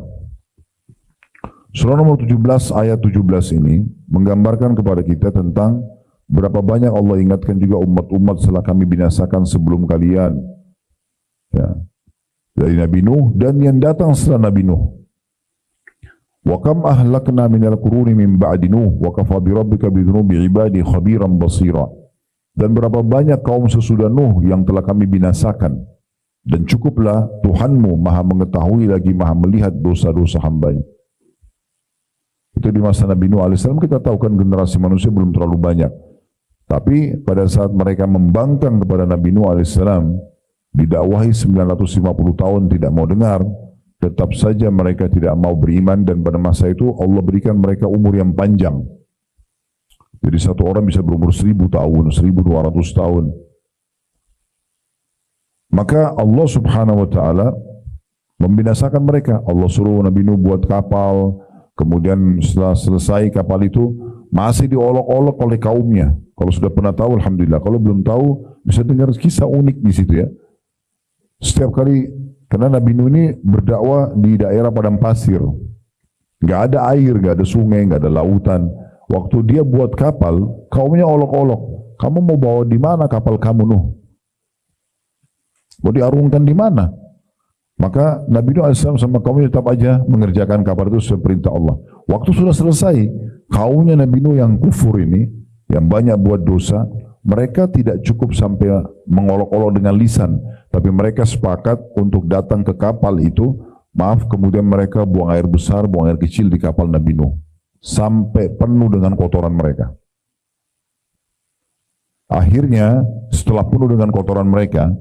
Surah nomor 17, ayat 17 ini menggambarkan kepada kita tentang berapa banyak Allah ingatkan juga umat-umat setelah kami binasakan sebelum kalian. Ya. Dari Nabi Nuh dan yang datang setelah Nabi Nuh. Wa kam ahlakna minal quruni min ba'di Nuh wa kafa bi rabbika bi dhunubi ibadi khabiran basira. Dan berapa banyak kaum sesudah Nuh yang telah kami binasakan, dan cukuplah Tuhanmu maha mengetahui lagi maha melihat dosa-dosa hambanya. Kita Waktu di masa Nabi Nuh alaihissalam kita tahu kan generasi manusia belum terlalu banyak. Tapi pada saat mereka membangkang kepada Nabi Nuh alaihissalam, didakwahi 950 tahun tidak mau dengar, tetap saja mereka tidak mau beriman, dan pada masa itu Allah berikan mereka umur yang panjang. Jadi satu orang bisa berumur 1000 tahun, 1200 tahun. Maka Allah subhanahu wa ta'ala membinasakan mereka. Allah suruh Nabi Nuh buat kapal, kemudian setelah selesai kapal itu masih diolok-olok oleh kaumnya. Kalau sudah pernah tahu, alhamdulillah. Kalau belum tahu, bisa dengar kisah unik di situ ya. Setiap kali, karena Nabi Nuh ini berdakwah di daerah padang pasir, nggak ada air, nggak ada sungai, nggak ada lautan. Waktu dia buat kapal, kaumnya olok-olok. Kamu mau bawa di mana kapal kamu Nuh? Mau diarungkan di mana? Maka Nabi Nuh AS sama kaumnya tetap aja mengerjakan kapal itu sesuai perintah Allah. Waktu sudah selesai, kaumnya Nabi Nuh yang kufur ini, yang banyak buat dosa, mereka tidak cukup sampai mengolok-olok dengan lisan, tapi mereka sepakat untuk datang ke kapal itu, kemudian mereka buang air besar, buang air kecil di kapal Nabi Nuh, sampai penuh dengan kotoran mereka. Akhirnya, setelah penuh dengan kotoran mereka,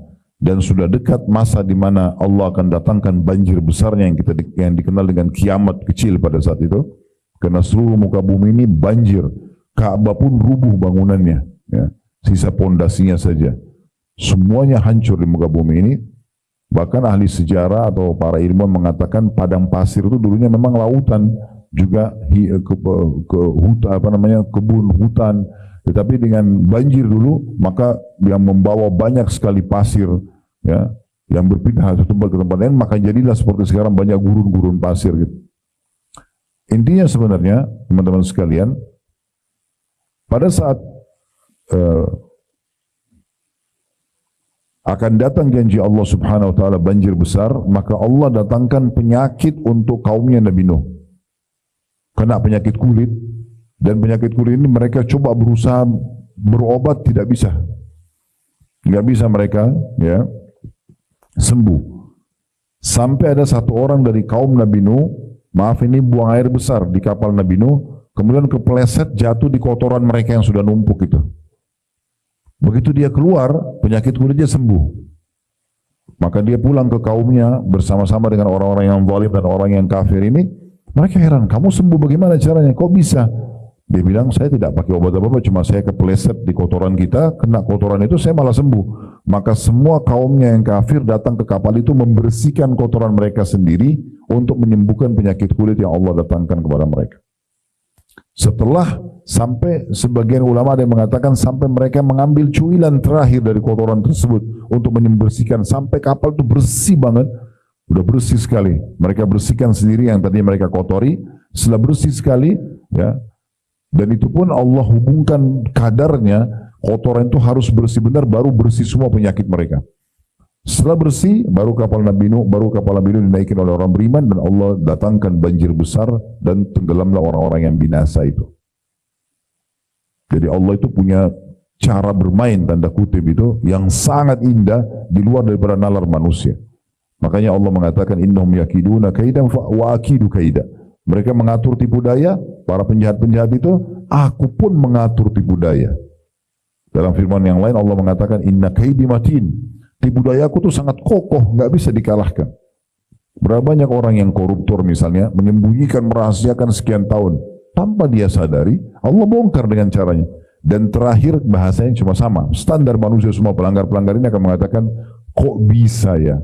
dan sudah dekat masa di mana Allah akan datangkan banjir besarnya yang dikenal dengan kiamat kecil pada saat itu, karena seluruh muka bumi ini banjir, Ka'bah pun rubuh bangunannya, ya. Sisa pondasinya saja, semuanya hancur di muka bumi ini. Bahkan ahli sejarah atau para ilmuwan mengatakan padang pasir itu dulunya memang lautan, juga kebun hutan, tetapi dengan banjir dulu maka yang membawa banyak sekali pasir, ya, yang berpindah satu tempat ke tempat lain, maka jadilah seperti sekarang banyak gurun-gurun pasir gitu. Intinya sebenarnya teman-teman sekalian, pada saat akan datang janji Allah subhanahu wa ta'ala banjir besar, maka Allah datangkan penyakit untuk kaumnya Nabi Nuh. Kena penyakit kulit, dan penyakit kulit ini mereka coba berusaha berobat, tidak bisa. Nggak bisa mereka ya sembuh. Sampai ada satu orang dari kaum Nabi Nuh, ini buang air besar di kapal Nabi Nuh, kemudian kepleset jatuh di kotoran mereka yang sudah numpuk itu. Begitu dia keluar, penyakit kulitnya sembuh. Maka dia pulang ke kaumnya bersama-sama dengan orang-orang yang zalim dan orang yang kafir ini. Mereka heran, kamu sembuh bagaimana caranya? Kok bisa? Dia bilang, saya tidak pakai obat apa-apa, cuma saya kepleset di kotoran kita, kena kotoran itu saya malah sembuh. Maka semua kaumnya yang kafir datang ke kapal itu membersihkan kotoran mereka sendiri untuk menyembuhkan penyakit kulit yang Allah datangkan kepada mereka. Setelah sampai sebagian ulama ada yang mengatakan sampai mereka mengambil cuilan terakhir dari kotoran tersebut untuk membersihkan sampai kapal itu bersih banget, udah bersih sekali. Mereka bersihkan sendiri yang tadinya mereka kotori, setelah bersih sekali, ya. Dan itu pun Allah hubungkan kadarnya, kotoran itu harus bersih benar, baru bersih semua penyakit mereka. Setelah bersih, baru kapal Nabi Nuh dinaikin oleh orang beriman, dan Allah datangkan banjir besar, dan tenggelamlah orang-orang yang binasa itu. Jadi Allah itu punya cara bermain, tanda kutip itu, yang sangat indah, di luar daripada nalar manusia. Makanya Allah mengatakan, innahum yakiduna kaidan wa akidu kaida. Mereka mengatur tipu daya, para penjahat-penjahat itu, aku pun mengatur tipu daya. Dalam firman yang lain Allah mengatakan, inna kaidi matin. Tipu dayaku itu sangat kokoh, nggak bisa dikalahkan. Berapa banyak orang yang koruptor misalnya, menyembunyikan, merahasiakan sekian tahun, tanpa dia sadari, Allah bongkar dengan caranya. Dan terakhir bahasanya cuma sama, standar manusia semua pelanggar-pelanggar ini akan mengatakan, kok bisa ya?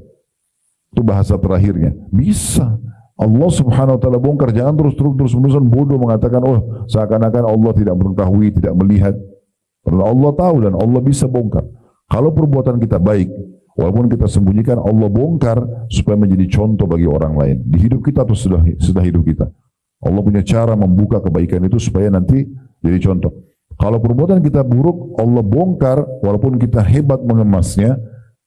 Itu bahasa terakhirnya, bisa. Allah subhanahu wa ta'ala bongkar, jangan terus-menerus bodoh mengatakan, oh seakan-akan Allah tidak mengetahui, tidak melihat. Karena Allah tahu dan Allah bisa bongkar. Kalau perbuatan kita baik, walaupun kita sembunyikan, Allah bongkar supaya menjadi contoh bagi orang lain. Di hidup kita atau sudah hidup kita. Allah punya cara membuka kebaikan itu supaya nanti jadi contoh. Kalau perbuatan kita buruk, Allah bongkar walaupun kita hebat mengemasnya,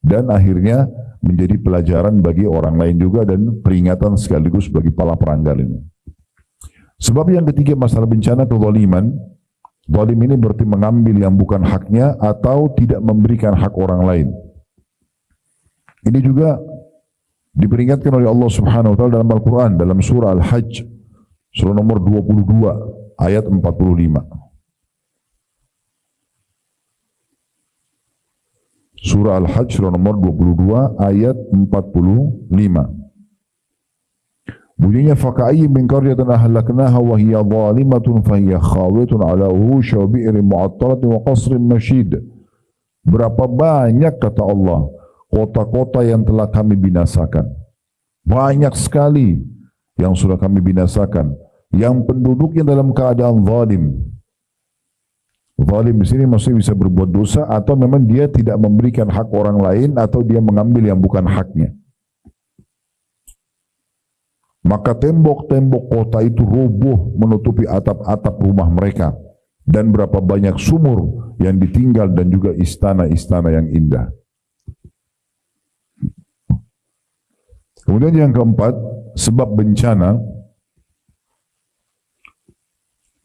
dan akhirnya menjadi pelajaran bagi orang lain juga dan peringatan sekaligus bagi para pelanggar ini. Sebab yang ketiga, masalah bencana kezaliman. Zalim ini berarti mengambil yang bukan haknya atau tidak memberikan hak orang lain. Ini juga diperingatkan oleh Allah Subhanahu wa taala dalam Al-Qur'an, dalam surah Al-Hajj Surah nomor 22 ayat 45. Surah Al-Hajj surah nomor 22 ayat 45. Bunyinya faka'ayyin min qaryatin ahlaknaha wa hiya zalimatun fa hiya khawiyatun ala urusha wa bi'rin mu'attalatin wa qasrin masyid. Berapa banyak kata Allah kota-kota yang telah kami binasakan. Banyak sekali yang sudah kami binasakan, yang penduduknya dalam keadaan zalim. Zalim di sini maksudnya bisa berbuat dosa atau memang dia tidak memberikan hak orang lain atau dia mengambil yang bukan haknya. Maka tembok-tembok kota itu roboh menutupi atap-atap rumah mereka, dan berapa banyak sumur yang ditinggal dan juga istana-istana yang indah. Kemudian yang keempat, sebab bencana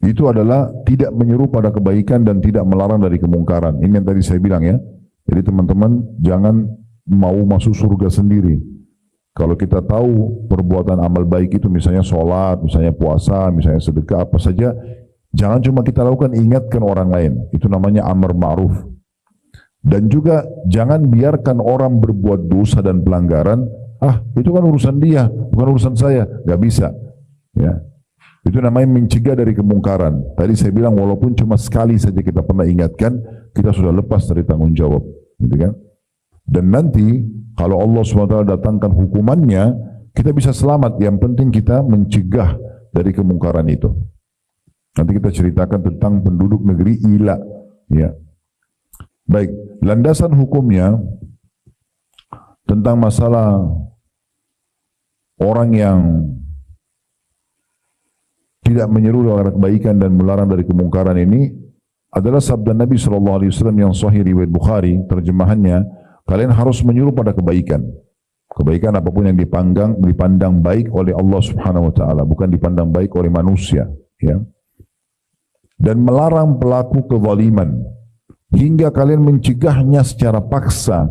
itu adalah tidak menyeru pada kebaikan dan tidak melarang dari kemungkaran. Ini yang tadi saya bilang ya. Jadi teman-teman jangan mau masuk surga sendiri. Kalau kita tahu perbuatan amal baik itu misalnya sholat, misalnya puasa, misalnya sedekah, apa saja, jangan cuma kita lakukan, ingatkan orang lain. Itu namanya amar ma'ruf. Dan juga jangan biarkan orang berbuat dosa dan pelanggaran. Itu kan urusan dia, bukan urusan saya. Gak bisa. Ya. Itu namanya mencegah dari kemungkaran. Tadi saya bilang walaupun cuma sekali saja kita pernah ingatkan, kita sudah lepas dari tanggung jawab. Gitu kan? Dan nanti kalau Allah SWT datangkan hukumannya, kita bisa selamat. Yang penting kita mencegah dari kemungkaran itu. Nanti kita ceritakan tentang penduduk negeri Ila. Ya. Baik, landasan hukumnya tentang masalah orang yang tidak menyeru kepada kebaikan dan melarang dari kemungkaran ini adalah sabda Nabi SAW yang sahih riwayat Bukhari. Terjemahannya, kalian harus menyeru pada kebaikan. Kebaikan apapun yang dipandang baik oleh Allah Subhanahu wa taala, bukan dipandang baik oleh manusia, ya. Dan melarang pelaku kezaliman hingga kalian mencegahnya secara paksa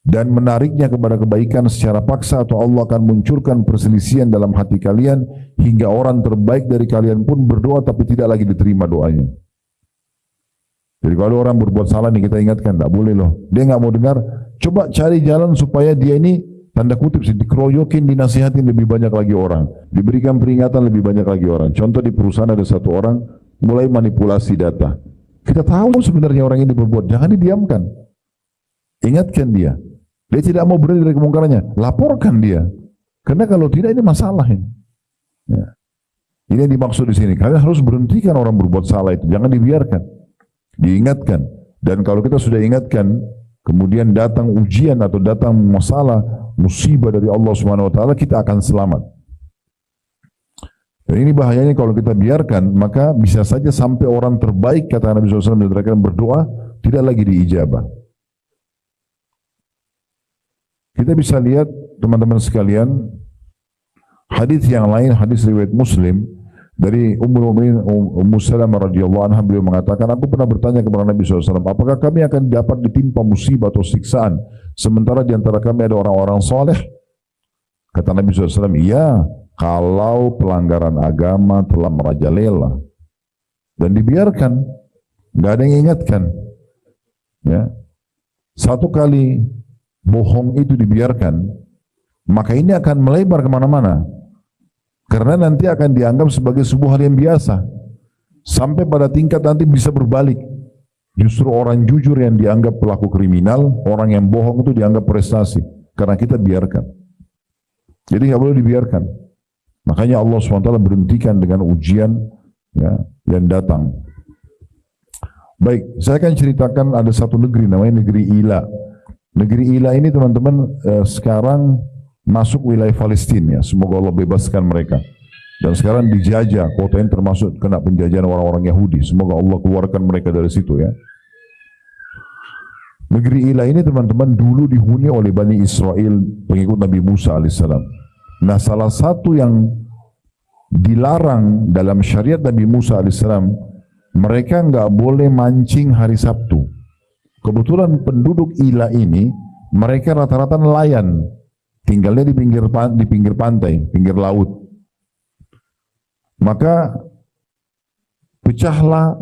dan menariknya kepada kebaikan secara paksa, atau Allah akan munculkan perselisihan dalam hati kalian hingga orang terbaik dari kalian pun berdoa tapi tidak lagi diterima doanya. Jadi kalau orang berbuat salah nih kita ingatkan, tak boleh loh. Dia nggak mau dengar, coba cari jalan supaya dia ini tanda kutip sih dikeroyokin, dinasihatin lebih banyak lagi orang, diberikan peringatan lebih banyak lagi orang. Contoh di perusahaan ada satu orang mulai manipulasi data. Kita tahu sebenarnya orang ini berbuat, jangan didiamkan. Ingatkan dia. Dia tidak mau berhenti dari kemungkarannya, laporkan dia. Karena kalau tidak ini masalah ini. Ya. Ini yang dimaksud di sini. Kalian harus berhentikan orang berbuat salah itu, jangan dibiarkan. Diingatkan. Dan kalau kita sudah ingatkan, kemudian datang ujian atau datang masalah, musibah dari Allah Subhanahu wa taala, kita akan selamat. Dan ini bahayanya kalau kita biarkan, maka bisa saja sampai orang terbaik, kata Nabi SAW, berdoa, tidak lagi diijabah. Kita bisa lihat teman-teman sekalian hadis yang lain, hadis riwayat Muslim dari Ummu Salamah radhiyallahu anha, beliau mengatakan, aku pernah bertanya kepada Nabi SAW, apakah kami akan dapat ditimpa musibah atau siksaan sementara di antara kami ada orang-orang soleh? Kata Nabi SAW, iya, kalau pelanggaran agama telah merajalela dan dibiarkan, nggak ada yang ingatkan, ya. Satu kali bohong itu dibiarkan, maka ini akan melebar kemana-mana. Karena nanti akan dianggap sebagai sebuah hal yang biasa. Sampai pada tingkat nanti bisa berbalik. Justru orang jujur yang dianggap pelaku kriminal, orang yang bohong itu dianggap prestasi. Karena kita biarkan. Jadi nggak boleh dibiarkan. Makanya Allah SWT berhentikan dengan ujian ya, yang datang. Baik, saya akan ceritakan ada satu negeri namanya negeri Ila. Negeri Ila ini teman-teman sekarang masuk wilayah Palestina, ya. Semoga Allah bebaskan mereka. Dan sekarang dijajah, kota ini termasuk kena penjajahan orang-orang Yahudi. Semoga Allah keluarkan mereka dari situ ya. Negeri Ila ini teman-teman dulu dihuni oleh Bani Israel, pengikut Nabi Musa alaihissalam. Nah, salah satu yang dilarang dalam syariat Nabi Musa alaihissalam, mereka nggak boleh mancing hari Sabtu. Kebetulan penduduk Ila ini, mereka rata-rata nelayan, tinggalnya di pinggir pantai, pinggir laut. Maka pecahlah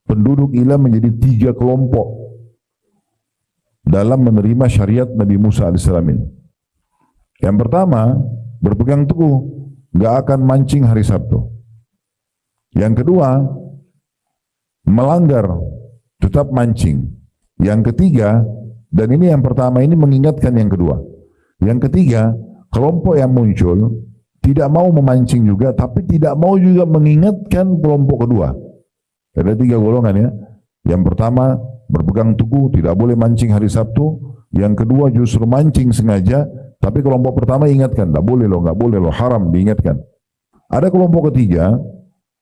penduduk Ilah menjadi 3 kelompok dalam menerima syariat Nabi Musa alaihissalam ini. Yang pertama, berpegang teguh, nggak akan mancing hari Sabtu. Yang kedua, melanggar, tetap mancing. Yang ketiga, dan ini yang pertama ini mengingatkan yang kedua. Yang ketiga, kelompok yang muncul tidak mau memancing juga, tapi tidak mau juga mengingatkan kelompok kedua. Ada 3 golongan ya. Yang pertama, berpegang teguh, tidak boleh mancing hari Sabtu. Yang kedua, justru mancing sengaja, tapi kelompok pertama ingatkan, nggak boleh loh, haram, diingatkan. Ada kelompok ketiga,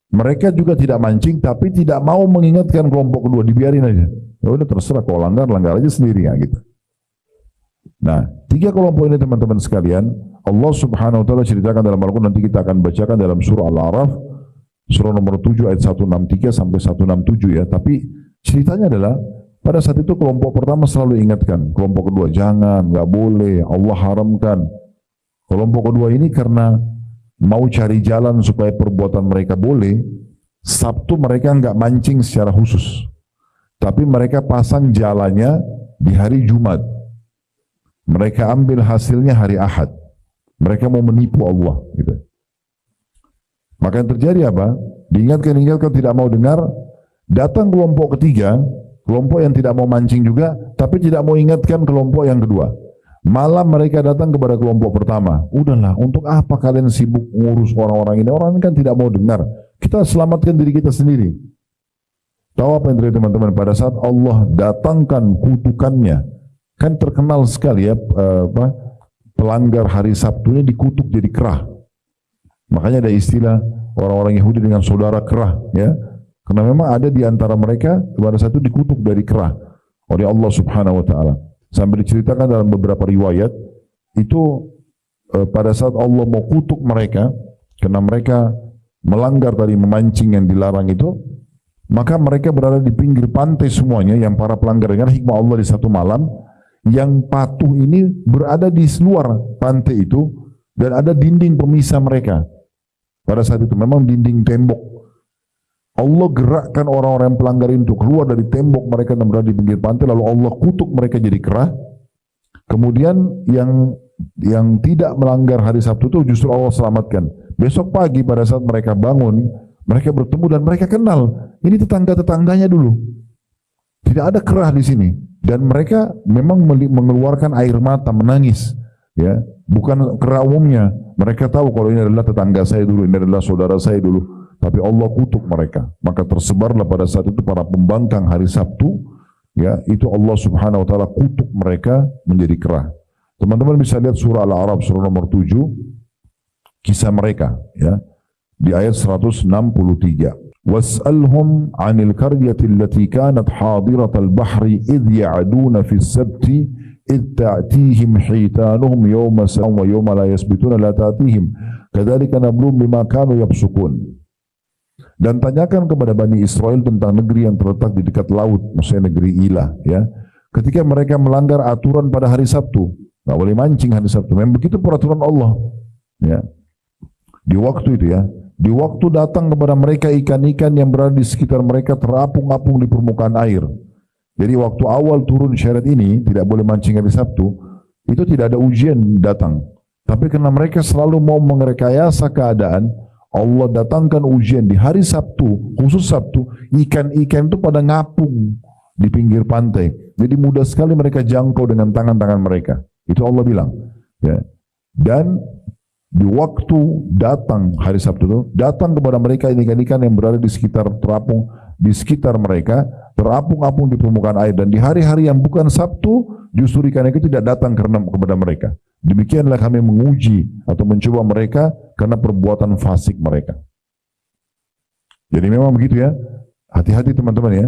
mereka juga tidak mancing, tapi tidak mau mengingatkan kelompok kedua, dibiarin aja. Ya udah terserah, kalau langgar aja sendiri ya gitu. Nah, 3 kelompok ini teman-teman sekalian, Allah Subhanahu wa taala ceritakan dalam Al-Qur'an, nanti kita akan bacakan dalam surah Al-A'raf, surah nomor 7 ayat 163 sampai 167 ya. Tapi ceritanya adalah pada saat itu kelompok pertama selalu ingatkan, kelompok kedua jangan, nggak boleh, Allah haramkan. Kelompok kedua ini karena mau cari jalan supaya perbuatan mereka boleh, Sabtu mereka nggak mancing secara khusus, tapi mereka pasang jalannya di hari Jumat. Mereka ambil hasilnya hari Ahad. Mereka mau menipu Allah gitu. Maka yang terjadi apa? Diingatkan tidak mau dengar, datang kelompok ketiga, kelompok yang tidak mau mancing juga, tapi tidak mau ingatkan kelompok yang kedua. Malam mereka datang kepada kelompok pertama. Udahlah, untuk apa kalian sibuk ngurus orang-orang ini? Orang ini kan tidak mau dengar. Kita selamatkan diri kita sendiri. Tahu apa yang terjadi teman-teman? Pada saat Allah datangkan kutukannya, kan terkenal sekali ya, pelanggar hari Sabtu ini dikutuk jadi kerah. Makanya ada istilah orang-orang Yahudi dengan saudara kerah, ya. Karena memang ada di antara mereka pada satu dikutuk dari kerah oleh Allah Subhanahu wa taala. Sampai diceritakan dalam beberapa riwayat itu pada saat Allah mau kutuk mereka karena mereka melanggar tadi memancing yang dilarang itu, maka mereka berada di pinggir pantai semuanya yang para pelanggar. Dengan hikmah Allah di satu malam, yang patuh ini berada di luar pantai itu dan ada dinding pemisah mereka. Pada saat itu memang dinding tembok. Allah gerakkan orang-orang pelanggar itu keluar dari tembok mereka dan berada di pinggir pantai, lalu Allah kutuk mereka jadi kerah. Kemudian yang tidak melanggar hari Sabtu itu justru Allah selamatkan. Besok pagi pada saat mereka bangun, mereka bertemu dan mereka kenal, ini tetangga-tetangganya dulu. Tidak ada kerah di sini dan mereka memang mengeluarkan air mata, menangis, ya. Bukan kerah umumnya. Mereka tahu kalau ini adalah tetangga saya dulu, ini adalah saudara saya dulu. Tapi Allah kutuk mereka. Maka tersebarlah pada saat itu para pembangkang hari Sabtu, ya, itu Allah Subhanahu wa taala kutuk mereka menjadi kerah. Teman-teman bisa lihat surah Al-A'raf surah nomor 7 kisah mereka, ya. Di ayat 163. Was'alhum 'anil qaryati allati kanat hadiratal bahri idh ya'duna fis sabti idh ta'tihim hitanuhum yawma wa yawma la yasbituna la ta'tihim kadzalika nabluhum bima kanu yafsukun. Dan tanyakan kepada Bani Israel tentang negeri yang terletak di dekat laut, maksudnya negeri Ilah, ya. Ketika mereka melanggar aturan pada hari Sabtu, nggak boleh mancing hari Sabtu. Memang begitu peraturan Allah, ya. Di waktu itu, ya, di waktu datang kepada mereka ikan-ikan yang berada di sekitar mereka terapung-apung di permukaan air. Jadi waktu awal turun syariat ini tidak boleh mancing hari Sabtu, itu tidak ada ujian datang. Tapi karena mereka selalu mau merekayasa keadaan, Allah datangkan ujian di hari Sabtu, khusus Sabtu, ikan-ikan itu pada ngapung di pinggir pantai. Jadi mudah sekali mereka jangkau dengan tangan-tangan mereka. Itu Allah bilang, ya. Dan di waktu datang hari Sabtu itu, datang kepada mereka ikan-ikan yang berada di sekitar terapung, di sekitar mereka, terapung-apung di permukaan air. Dan di hari-hari yang bukan Sabtu, justru ikan itu tidak datang kepada mereka. Demikianlah kami menguji atau mencoba mereka karena perbuatan fasik mereka. Jadi memang begitu ya. Hati-hati teman-teman ya.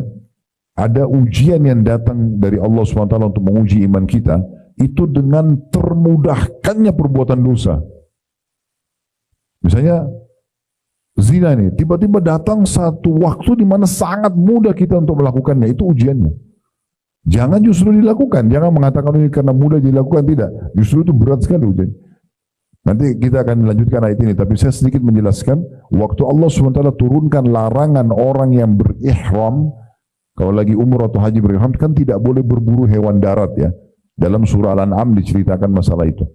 Ada ujian yang datang dari Allah SWT untuk menguji iman kita, itu dengan termudahkannya perbuatan dosa. Misalnya zina nih, tiba-tiba datang satu waktu di mana sangat mudah kita untuk melakukannya, itu ujiannya. Jangan justru dilakukan, jangan mengatakan ini karena mudah dilakukan, tidak. Justru itu berat sekali ujian. Nanti kita akan lanjutkan ayat ini, tapi saya sedikit menjelaskan, waktu Allah SWT turunkan larangan orang yang berihram, kalau lagi umur atau haji berihram, kan tidak boleh berburu hewan darat ya. Dalam surah Al-An'am diceritakan masalah itu.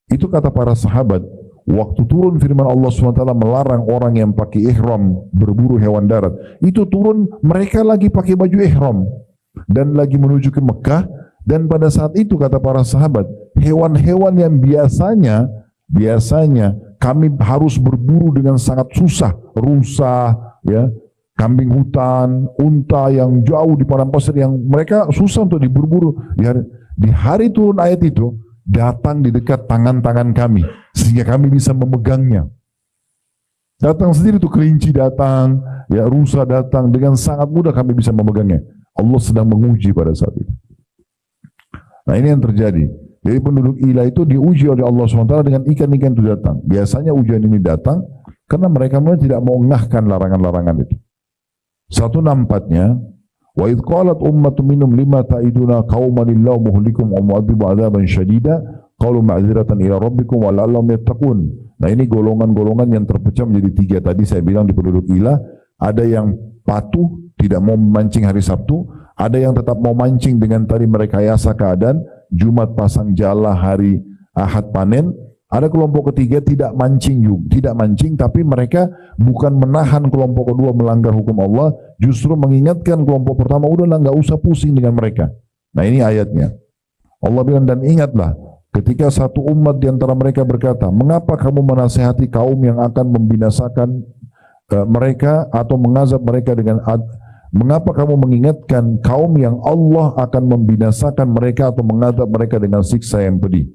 Itu kata para sahabat, waktu turun firman Allah SWT melarang orang yang pakai ihram berburu hewan darat, itu turun mereka lagi pakai baju ihram dan lagi menuju ke Mekah, dan pada saat itu kata para sahabat, hewan-hewan yang biasanya kami harus berburu dengan sangat susah, rusa, ya, kambing hutan, unta yang jauh di padang pasir yang mereka susah untuk berburu. Di hari turun ayat itu datang di dekat tangan-tangan kami sehingga kami bisa memegangnya. Datang sendiri tuh kelinci datang, ya rusa datang, dengan sangat mudah kami bisa memegangnya. Allah sedang menguji pada saat itu. Nah ini yang terjadi. Jadi penduduk Ila itu diuji oleh Allah SWT dengan ikan-ikan itu datang. Biasanya ujian ini datang karena mereka tidak mau ngahkan larangan-larangan itu. 164-nya, wa idh qalat ummatun minhum lima ta'iduna qauman illahu muhlikum wa mu'adzibu 'adzaban syadida qalu ma'dziratan ila rabbikum wa la'allahum yattaqun. Nah ini golongan-golongan yang terpecah menjadi tiga. Tadi saya bilang di penduduk Ila, ada yang patuh tidak mau memancing hari Sabtu, ada yang tetap mau mancing dengan tadi merekayasa keadaan, Jumat pasang jala, hari Ahad panen. Ada kelompok ketiga tidak mancing tapi mereka bukan menahan kelompok kedua melanggar hukum Allah, justru mengingatkan kelompok pertama, udahlah nggak usah pusing dengan mereka. Nah ini ayatnya. Allah bilang, dan ingatlah ketika satu umat di antara mereka berkata, mengapa kamu menasihati kaum yang akan membinasakan mereka atau mengazab mereka dengan mengapa kamu mengingatkan kaum yang Allah akan membinasakan mereka atau mengazab mereka dengan siksa yang pedih.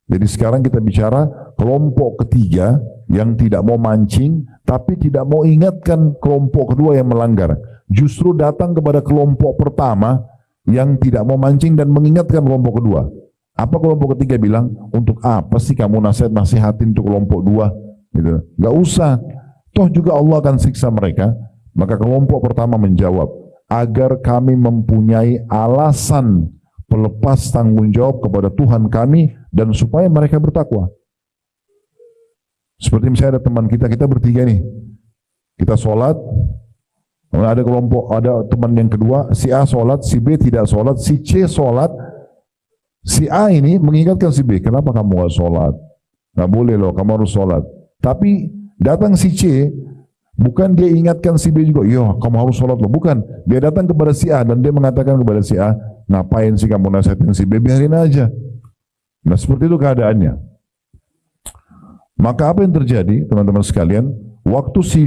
Jadi sekarang kita bicara kelompok ketiga yang tidak mau mancing, tapi tidak mau ingatkan kelompok kedua yang melanggar. Justru datang kepada kelompok pertama yang tidak mau mancing dan mengingatkan kelompok kedua. Apa kelompok ketiga bilang? Untuk apa sih kamu nasihatin untuk kelompok dua? Gitu. Gak usah. Toh juga Allah akan siksa mereka. Maka kelompok pertama menjawab, agar kami mempunyai alasan pelepas tanggung jawab kepada Tuhan kami dan supaya mereka bertakwa. Seperti misalnya ada teman kita bertiga nih, kita sholat, ada kelompok, ada teman yang kedua, si A sholat, si B tidak sholat, si C sholat, si A ini mengingatkan si B, kenapa kamu gak sholat? Gak boleh loh, kamu harus sholat. Tapi datang si C, bukan dia ingatkan si B juga, iya kamu harus sholat loh, bukan. Dia datang kepada si A dan dia mengatakan kepada si A, ngapain sih kamu nasihatin si B, biarin aja. Nah seperti itu keadaannya. Maka apa yang terjadi teman-teman sekalian, waktu si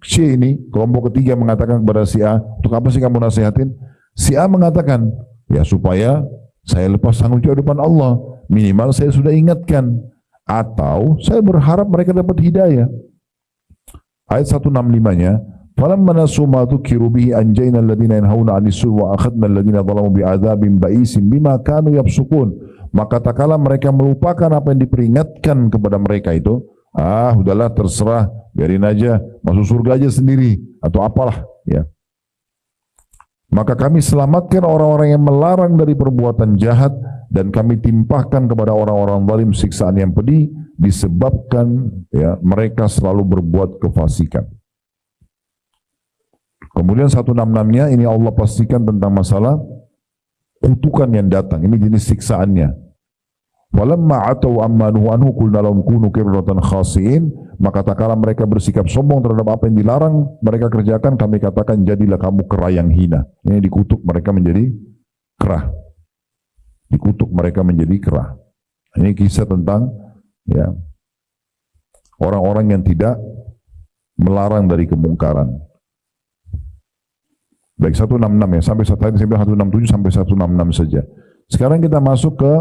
C ini, kelompok ketiga mengatakan kepada si A, untuk apa sih kamu nasihatin? Si A mengatakan, ya supaya saya lepas tanggung jawab depan Allah, minimal saya sudah ingatkan, atau saya berharap mereka dapat hidayah. Ayat 165-nya, falamma nasu ma dzukiru bihi anjayna alladziina yanhauna 'anis su'i wa akhadna alladziina zalamu bi'adzabin ba'isin bima kanu yafsukun. Maka tak kala mereka melupakan apa yang diperingatkan kepada mereka itu, udahlah terserah, biarin aja, masuk surga aja sendiri atau apalah ya. Maka kami selamatkan orang-orang yang melarang dari perbuatan jahat dan kami timpahkan kepada orang-orang zalim siksaan yang pedih disebabkan ya mereka selalu berbuat kefasikan. Kemudian 166-nya ini Allah pastikan tentang masalah kutukan yang datang, ini jenis siksaannya. Walamma atau amma nuhu anhu qulna lahum kunu qiradatan khasiin, maka tak kala mereka bersikap sombong terhadap apa yang dilarang mereka kerjakan, kami katakan jadilah kamu kera yang hina. Ini dikutuk mereka menjadi kera. Dikutuk mereka menjadi kera. Ini kisah tentang ya orang-orang yang tidak melarang dari kemungkaran. Baik 166 ya, sampai 167 sampai 166 saja. Sekarang kita masuk ke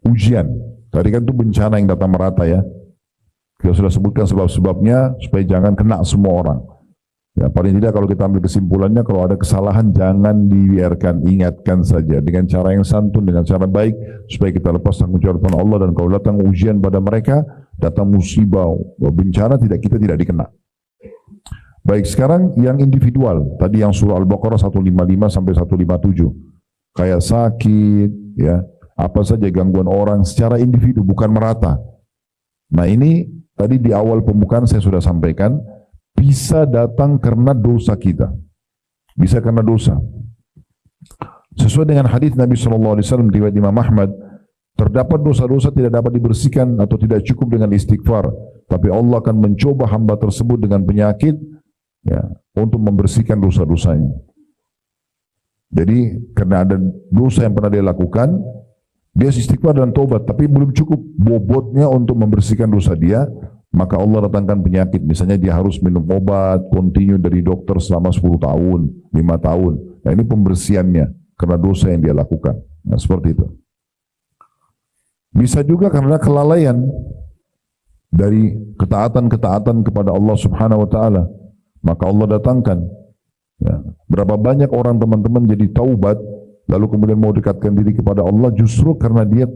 ujian. Tadi kan itu bencana yang datang merata ya. Kita sudah sebutkan sebab-sebabnya supaya jangan kena semua orang. Ya, paling tidak kalau kita ambil kesimpulannya, kalau ada kesalahan jangan dibiarkan, ingatkan saja dengan cara yang santun, dengan cara baik supaya kita lepas tanggung jawab kepada Allah. Dan kalau datang ujian pada mereka, datang musibah, bencana, kita tidak dikena. Baik, sekarang yang individual. Tadi yang surah Al-Baqarah 155 sampai 157. Kayak sakit, ya, apa saja gangguan orang secara individu, bukan merata. Nah ini tadi di awal pembukaan saya sudah sampaikan, bisa datang karena dosa kita. Bisa karena dosa. Sesuai dengan hadis Nabi SAW riwayat Imam Ahmad, terdapat dosa-dosa tidak dapat dibersihkan atau tidak cukup dengan istighfar, tapi Allah akan mencoba hamba tersebut dengan penyakit ya, untuk membersihkan dosa-dosanya. Jadi karena ada dosa yang pernah dia lakukan, dia istighfar dan tobat, tapi belum cukup bobotnya untuk membersihkan dosa dia, maka Allah datangkan penyakit. Misalnya dia harus minum obat kontinu dari dokter selama 10 tahun, 5 tahun. Nah ini pembersihannya karena dosa yang dia lakukan. Nah seperti itu. Bisa juga karena kelalaian dari ketaatan-ketaatan kepada Allah Subhanahu wa taala, maka Allah datangkan. Ya. Berapa banyak orang teman-teman jadi taubat lalu kemudian mau dekatkan diri kepada Allah justru karena dia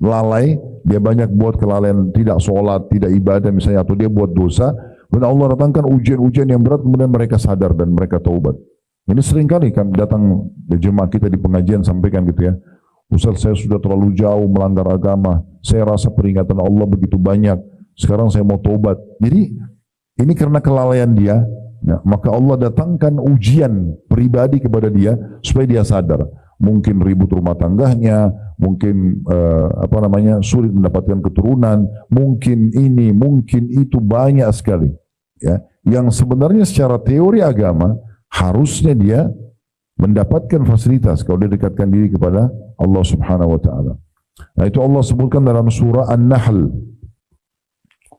lalai, dia banyak buat kelalaian, tidak sholat, tidak ibadah misalnya, atau dia buat dosa, dan Allah datangkan ujian-ujian yang berat, kemudian mereka sadar dan mereka taubat. Ini seringkali kan datang jemaah kita di pengajian sampaikan gitu ya, Ustaz saya sudah terlalu jauh melanggar agama, saya rasa peringatan Allah begitu banyak, sekarang saya mau taubat. Jadi ini karena kelalaian dia, ya, maka Allah datangkan ujian pribadi kepada dia supaya dia sadar. Mungkin ribut rumah tangganya, mungkin sulit mendapatkan keturunan, mungkin ini, mungkin itu, banyak sekali. Ya, yang sebenarnya secara teori agama harusnya dia mendapatkan fasilitas kalau dia dekatkan diri kepada Allah Subhanahu wa taala. Nah, itu Allah sebutkan dalam surah An-Nahl.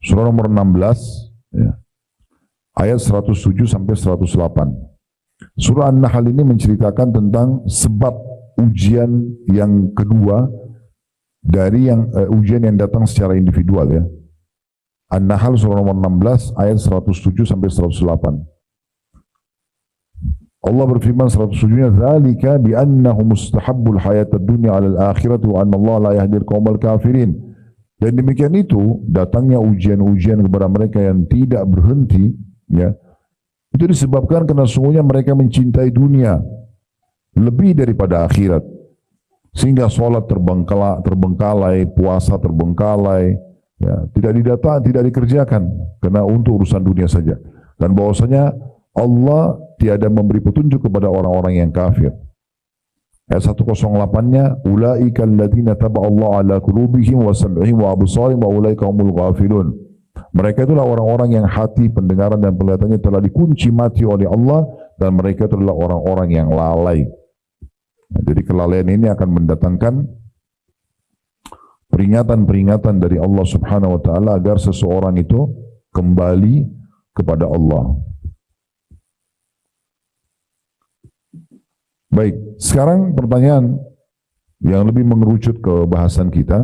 Surah nomor 16 ya. Ayat 107 sampai 108. Surah An-Nahl ini menceritakan tentang sebab ujian yang kedua dari ujian yang datang secara individual ya. An-Nahl surah nomor 16 ayat 107 sampai 108. Allah berfirman 107-nya, "Dzalika bi annahu mustahabbul hayatad dunya 'alal akhirati wa anna Allah la yahdil qaumal kafirin." Dan demikian itu datangnya ujian-ujian kepada mereka yang tidak berhenti ya. Itu disebabkan karena sungguhnya mereka mencintai dunia lebih daripada akhirat. Sehingga sholat terbengkalai, puasa terbengkalai, ya, tidak dikerjakan karena untuk urusan dunia saja. Dan bahwasanya Allah tiada memberi petunjuk kepada orang-orang yang kafir. Ayat 108-nya, "Ulaika alladziina taba'allahu 'ala qulubihim wa sam'ihim wa absarihim wa ulaika humul ghafilun." Mereka itulah orang-orang yang hati, pendengaran dan penglihatannya telah dikunci mati oleh Allah, dan mereka itulah orang-orang yang lalai. Nah, jadi kelalaian ini akan mendatangkan peringatan-peringatan dari Allah Subhanahu wa taala agar seseorang itu kembali kepada Allah. Baik, sekarang pertanyaan yang lebih mengerucut ke bahasan kita,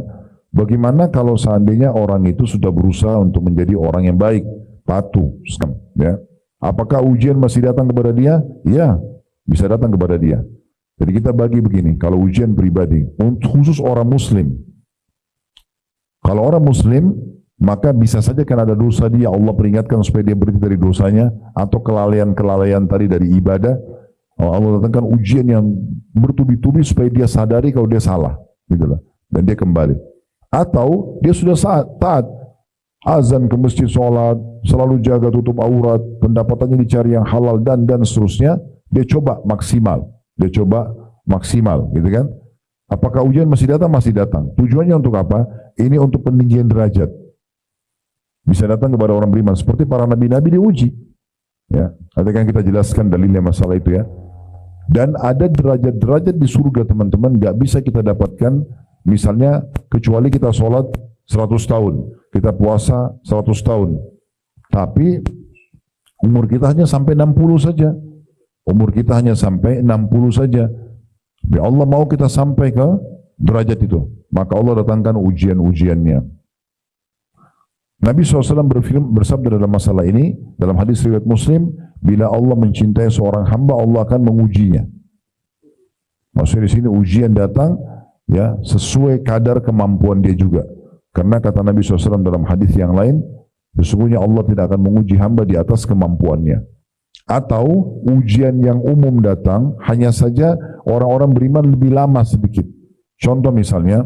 bagaimana kalau seandainya orang itu sudah berusaha untuk menjadi orang yang baik, patuh, ya? Apakah ujian masih datang kepada dia? Ya, bisa datang kepada dia. Jadi kita bagi begini, kalau ujian pribadi, khusus orang muslim. Kalau orang muslim, maka bisa saja kan ada dosa dia, Allah peringatkan supaya dia berhenti dari dosanya, atau kelalaian-kelalaian tadi dari ibadah, Allah datangkan ujian yang bertubi-tubi supaya dia sadari kalau dia salah, gitu loh, dan dia kembali. Atau dia sudah taat, azan ke masjid, sholat, selalu jaga tutup aurat, pendapatannya dicari yang halal dan seterusnya, dia coba maksimal, gitu kan? Apakah ujian masih datang? Masih datang. Tujuannya untuk apa? Ini untuk peninggian derajat. Bisa datang kepada orang beriman seperti para nabi-nabi diuji. Ya, nanti kan kita jelaskan dalilnya masalah itu ya. Dan ada derajat-derajat di surga teman-teman, gak bisa kita dapatkan misalnya kecuali kita sholat 100 tahun, kita puasa 100 tahun, tapi umur kita hanya sampai 60 saja. Umur kita hanya sampai 60 saja. Ya Allah mau kita sampai ke derajat itu, maka Allah datangkan ujian-ujiannya. Nabi SAW bersabda dalam masalah ini, dalam hadis riwayat Muslim, bila Allah mencintai seorang hamba, Allah akan mengujinya. Maksudnya di sini ujian datang ya sesuai kadar kemampuan dia juga. Karena kata Nabi SAW dalam hadis yang lain, sesungguhnya Allah tidak akan menguji hamba di atas kemampuannya. Atau ujian yang umum datang, hanya saja orang-orang beriman lebih lama sedikit. Contoh misalnya,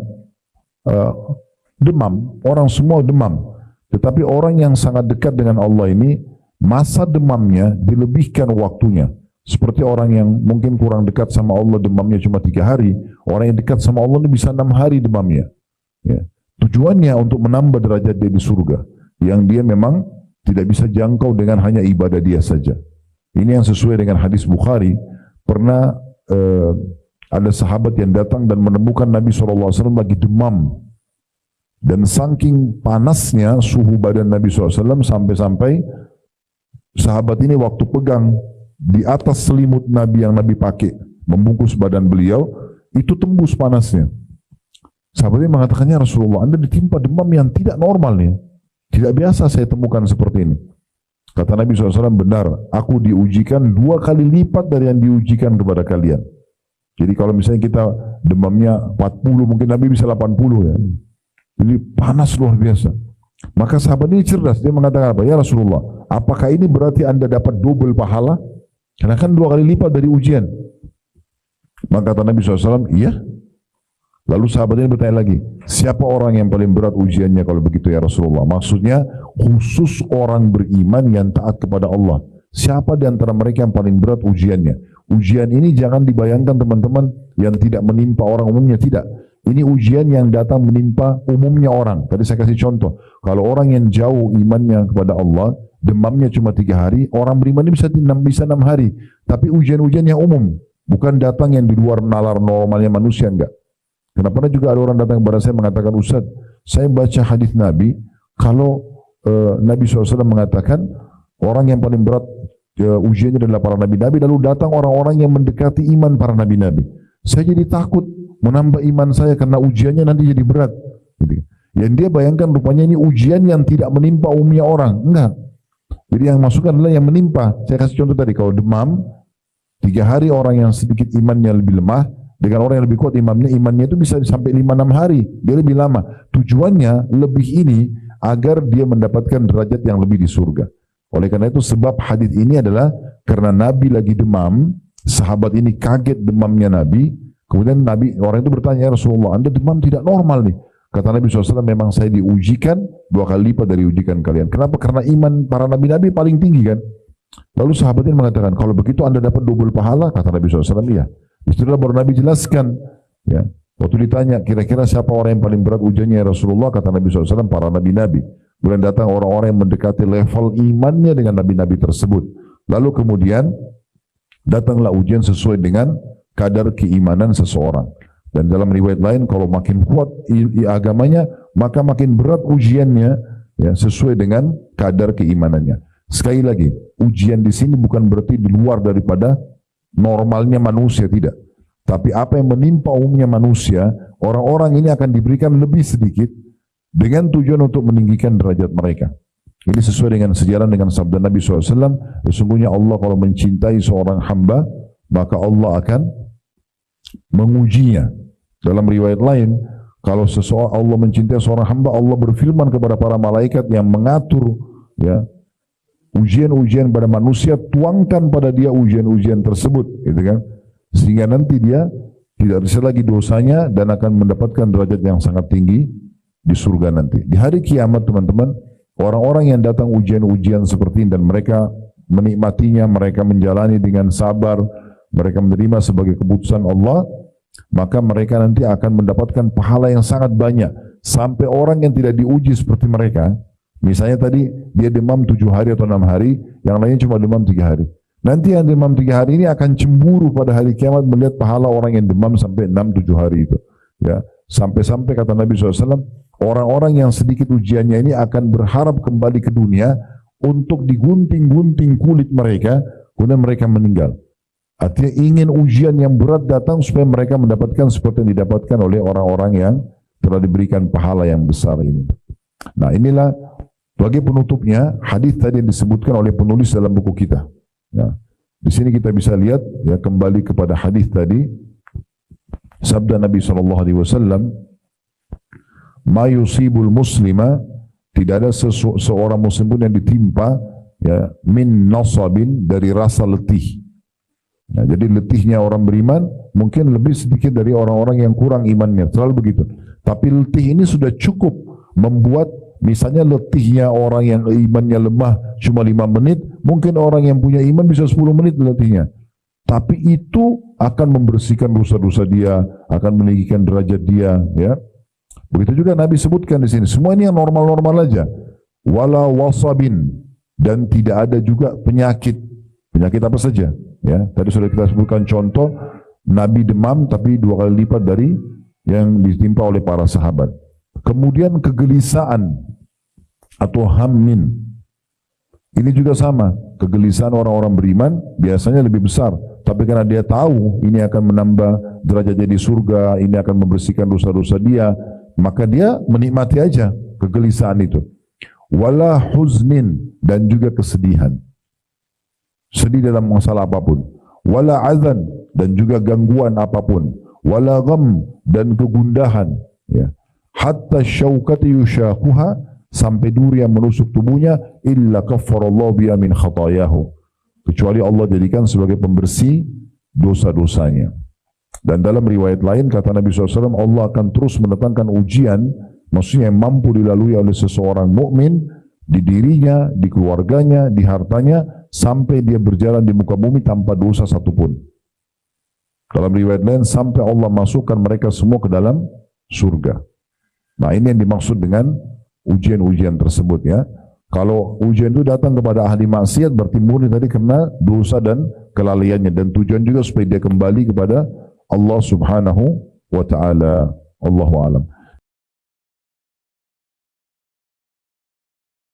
demam, orang semua demam. Tetapi orang yang sangat dekat dengan Allah ini, masa demamnya dilebihkan waktunya. Seperti orang yang mungkin kurang dekat sama Allah, demamnya cuma 3 hari. Orang yang dekat sama Allah ini bisa 6 hari demamnya. Ya. Tujuannya untuk menambah derajat dia di surga, yang dia memang tidak bisa jangkau dengan hanya ibadah dia saja. Ini yang sesuai dengan hadis Bukhari. Pernah ada sahabat yang datang dan menemukan Nabi SAW lagi demam. Dan saking panasnya suhu badan Nabi SAW sampai-sampai sahabat ini waktu pegang di atas selimut Nabi yang Nabi pakai membungkus badan beliau, itu tembus panasnya. Sahabat ini mengatakannya, Rasulullah, Anda ditimpa demam yang tidak normal nih. Tidak biasa saya temukan seperti ini. Kata Nabi SAW, benar, aku diujikan 2 kali lipat dari yang diujikan kepada kalian. Jadi kalau misalnya kita demamnya 40, mungkin Nabi bisa 80 ya. Jadi panas luar biasa. Maka sahabat ini cerdas, dia mengatakan apa? Ya Rasulullah, apakah ini berarti Anda dapat double pahala? Karena kan 2 kali lipat dari ujian. Maka kata Nabi SAW, iya. Lalu sahabat ini bertanya lagi, siapa orang yang paling berat ujiannya kalau begitu ya Rasulullah? Maksudnya khusus orang beriman yang taat kepada Allah. Siapa di antara mereka yang paling berat ujiannya? Ujian ini jangan dibayangkan teman-teman yang tidak menimpa orang umumnya, tidak. Ini ujian yang datang menimpa umumnya orang. Tadi saya kasih contoh. Kalau orang yang jauh imannya kepada Allah, demamnya cuma 3 hari, orang beriman ini bisa 6 hari. Tapi ujian-ujian yang umum, bukan datang yang di luar nalar normalnya manusia, enggak. Kenapa juga ada orang datang kepada saya mengatakan, Ustaz, saya baca hadis Nabi, kalau Nabi SAW mengatakan, orang yang paling berat ujiannya adalah para nabi-nabi, lalu datang orang-orang yang mendekati iman para nabi-nabi. Saya jadi takut menambah iman saya karena ujiannya nanti jadi berat. Yang dia bayangkan rupanya ini ujian yang tidak menimpa umumnya orang. Enggak. Jadi yang masukkan adalah yang menimpa. Saya kasih contoh tadi, kalau demam, 3 hari orang yang sedikit imannya lebih lemah, dengan orang yang lebih kuat imannya itu bisa sampai 5-6 hari. Dia lebih lama. Tujuannya lebih ini agar dia mendapatkan derajat yang lebih di surga. Oleh karena itu sebab hadis ini adalah karena Nabi lagi demam, sahabat ini kaget demamnya Nabi. Kemudian orang itu bertanya, ya Rasulullah, Anda demam tidak normal nih. Kata Nabi SAW, memang saya diujikan 2 kali lipat dari ujikan kalian. Kenapa? Karena iman para nabi-nabi paling tinggi kan. Lalu sahabat ini mengatakan, kalau begitu Anda dapat double pahala. Kata Nabi SAW, iya. Istilah baru Nabi jelaskan. Ya. Waktu ditanya, kira-kira siapa orang yang paling berat ujiannya ya Rasulullah? Kata Nabi SAW, para nabi-nabi. Kemudian datang orang-orang yang mendekati level imannya dengan nabi-nabi tersebut. Lalu kemudian datanglah ujian sesuai dengan kadar keimanan seseorang. Dan dalam riwayat lain, kalau makin kuat agamanya, maka makin berat ujiannya, ya, sesuai dengan kadar keimanannya. Sekali lagi, ujian di sini bukan berarti di luar daripada normalnya manusia, tidak. Tapi apa yang menimpa umumnya manusia, orang-orang ini akan diberikan lebih sedikit dengan tujuan untuk meninggikan derajat mereka. Ini sesuai dengan sejalan dengan sabda Nabi SAW. Sesungguhnya Allah kalau mencintai seorang hamba, maka Allah akan mengujinya. Dalam riwayat lain, kalau seseorang Allah mencintai seorang hamba, Allah berfirman kepada para malaikat yang mengatur, ya, ujian-ujian pada manusia, tuangkan pada dia ujian-ujian tersebut, gitu kan? Sehingga nanti dia tidak bisa lagi dosanya dan akan mendapatkan derajat yang sangat tinggi di surga nanti. Di hari kiamat, teman-teman, orang-orang yang datang ujian-ujian seperti ini dan mereka menikmatinya, mereka menjalani dengan sabar, mereka menerima sebagai keputusan Allah, maka mereka nanti akan mendapatkan pahala yang sangat banyak. Sampai orang yang tidak diuji seperti mereka, misalnya tadi dia demam 7 hari atau 6 hari, yang lainnya cuma demam 3 hari. Nanti yang demam 3 hari ini akan cemburu pada hari kiamat melihat pahala orang yang demam sampai 6-7 hari itu. Ya, sampai-sampai kata Nabi SAW, orang-orang yang sedikit ujiannya ini akan berharap kembali ke dunia untuk digunting-gunting kulit mereka, kemudian mereka meninggal. Artinya ingin ujian yang berat datang supaya mereka mendapatkan seperti yang didapatkan oleh orang-orang yang telah diberikan pahala yang besar ini. Nah, inilah bagi penutupnya hadis tadi yang disebutkan oleh penulis dalam buku kita. Ya. Di sini kita bisa lihat, ya, kembali kepada hadis tadi, sabda Nabi SAW, "Ma yusibul muslima", tidak ada seorang muslim pun yang ditimpa, ya, min nasabin, dari rasa letih. Nah, jadi letihnya orang beriman mungkin lebih sedikit dari orang-orang yang kurang imannya, selalu begitu. Tapi letih ini sudah cukup membuat Misalnya letihnya orang yang imannya lemah cuma 5 menit, mungkin orang yang punya iman bisa 10 menit letihnya. Tapi itu akan membersihkan dosa-dosa dia, akan meninggikan derajat dia, ya. Begitu juga Nabi sebutkan di sini. Semua ini yang normal-normal aja. Wala wasabin, dan tidak ada juga penyakit. Penyakit apa saja, ya. Tadi sudah kita sebutkan contoh Nabi demam tapi 2 kali lipat dari yang ditimpa oleh para sahabat. Kemudian kegelisahan atau hammin. Ini juga sama. Kegelisahan orang-orang beriman biasanya lebih besar. Tapi karena dia tahu ini akan menambah derajatnya di surga, ini akan membersihkan dosa-dosa dia, maka dia menikmati aja kegelisahan itu. Wala huznin, dan juga kesedihan. Sedih dalam masalah apapun. Wala azan, dan juga gangguan apapun. Wala gham, dan kegundahan. Ya. Hatta syaukati yushakuha, sampai duri yang menusuk tubuhnya, illa kaffarallahu biha min khatayahu, kecuali Allah jadikan sebagai pembersih dosa-dosanya. Dan dalam riwayat lain kata Nabi SAW, Allah akan terus mendatangkan ujian, maksudnya yang mampu dilalui oleh seseorang mukmin di dirinya, di keluarganya, di hartanya, sampai dia berjalan di muka bumi tanpa dosa satupun. Dalam riwayat lain, sampai Allah masukkan mereka semua ke dalam surga. Nah, ini yang dimaksud dengan ujian-ujian tersebut, ya. Kalau ujian itu datang kepada ahli maksiat, berarti murni tadi karena dosa dan kelalaiannya, dan tujuan juga supaya dia kembali kepada Allah Subhanahu wa ta'ala. Allahu a'lam.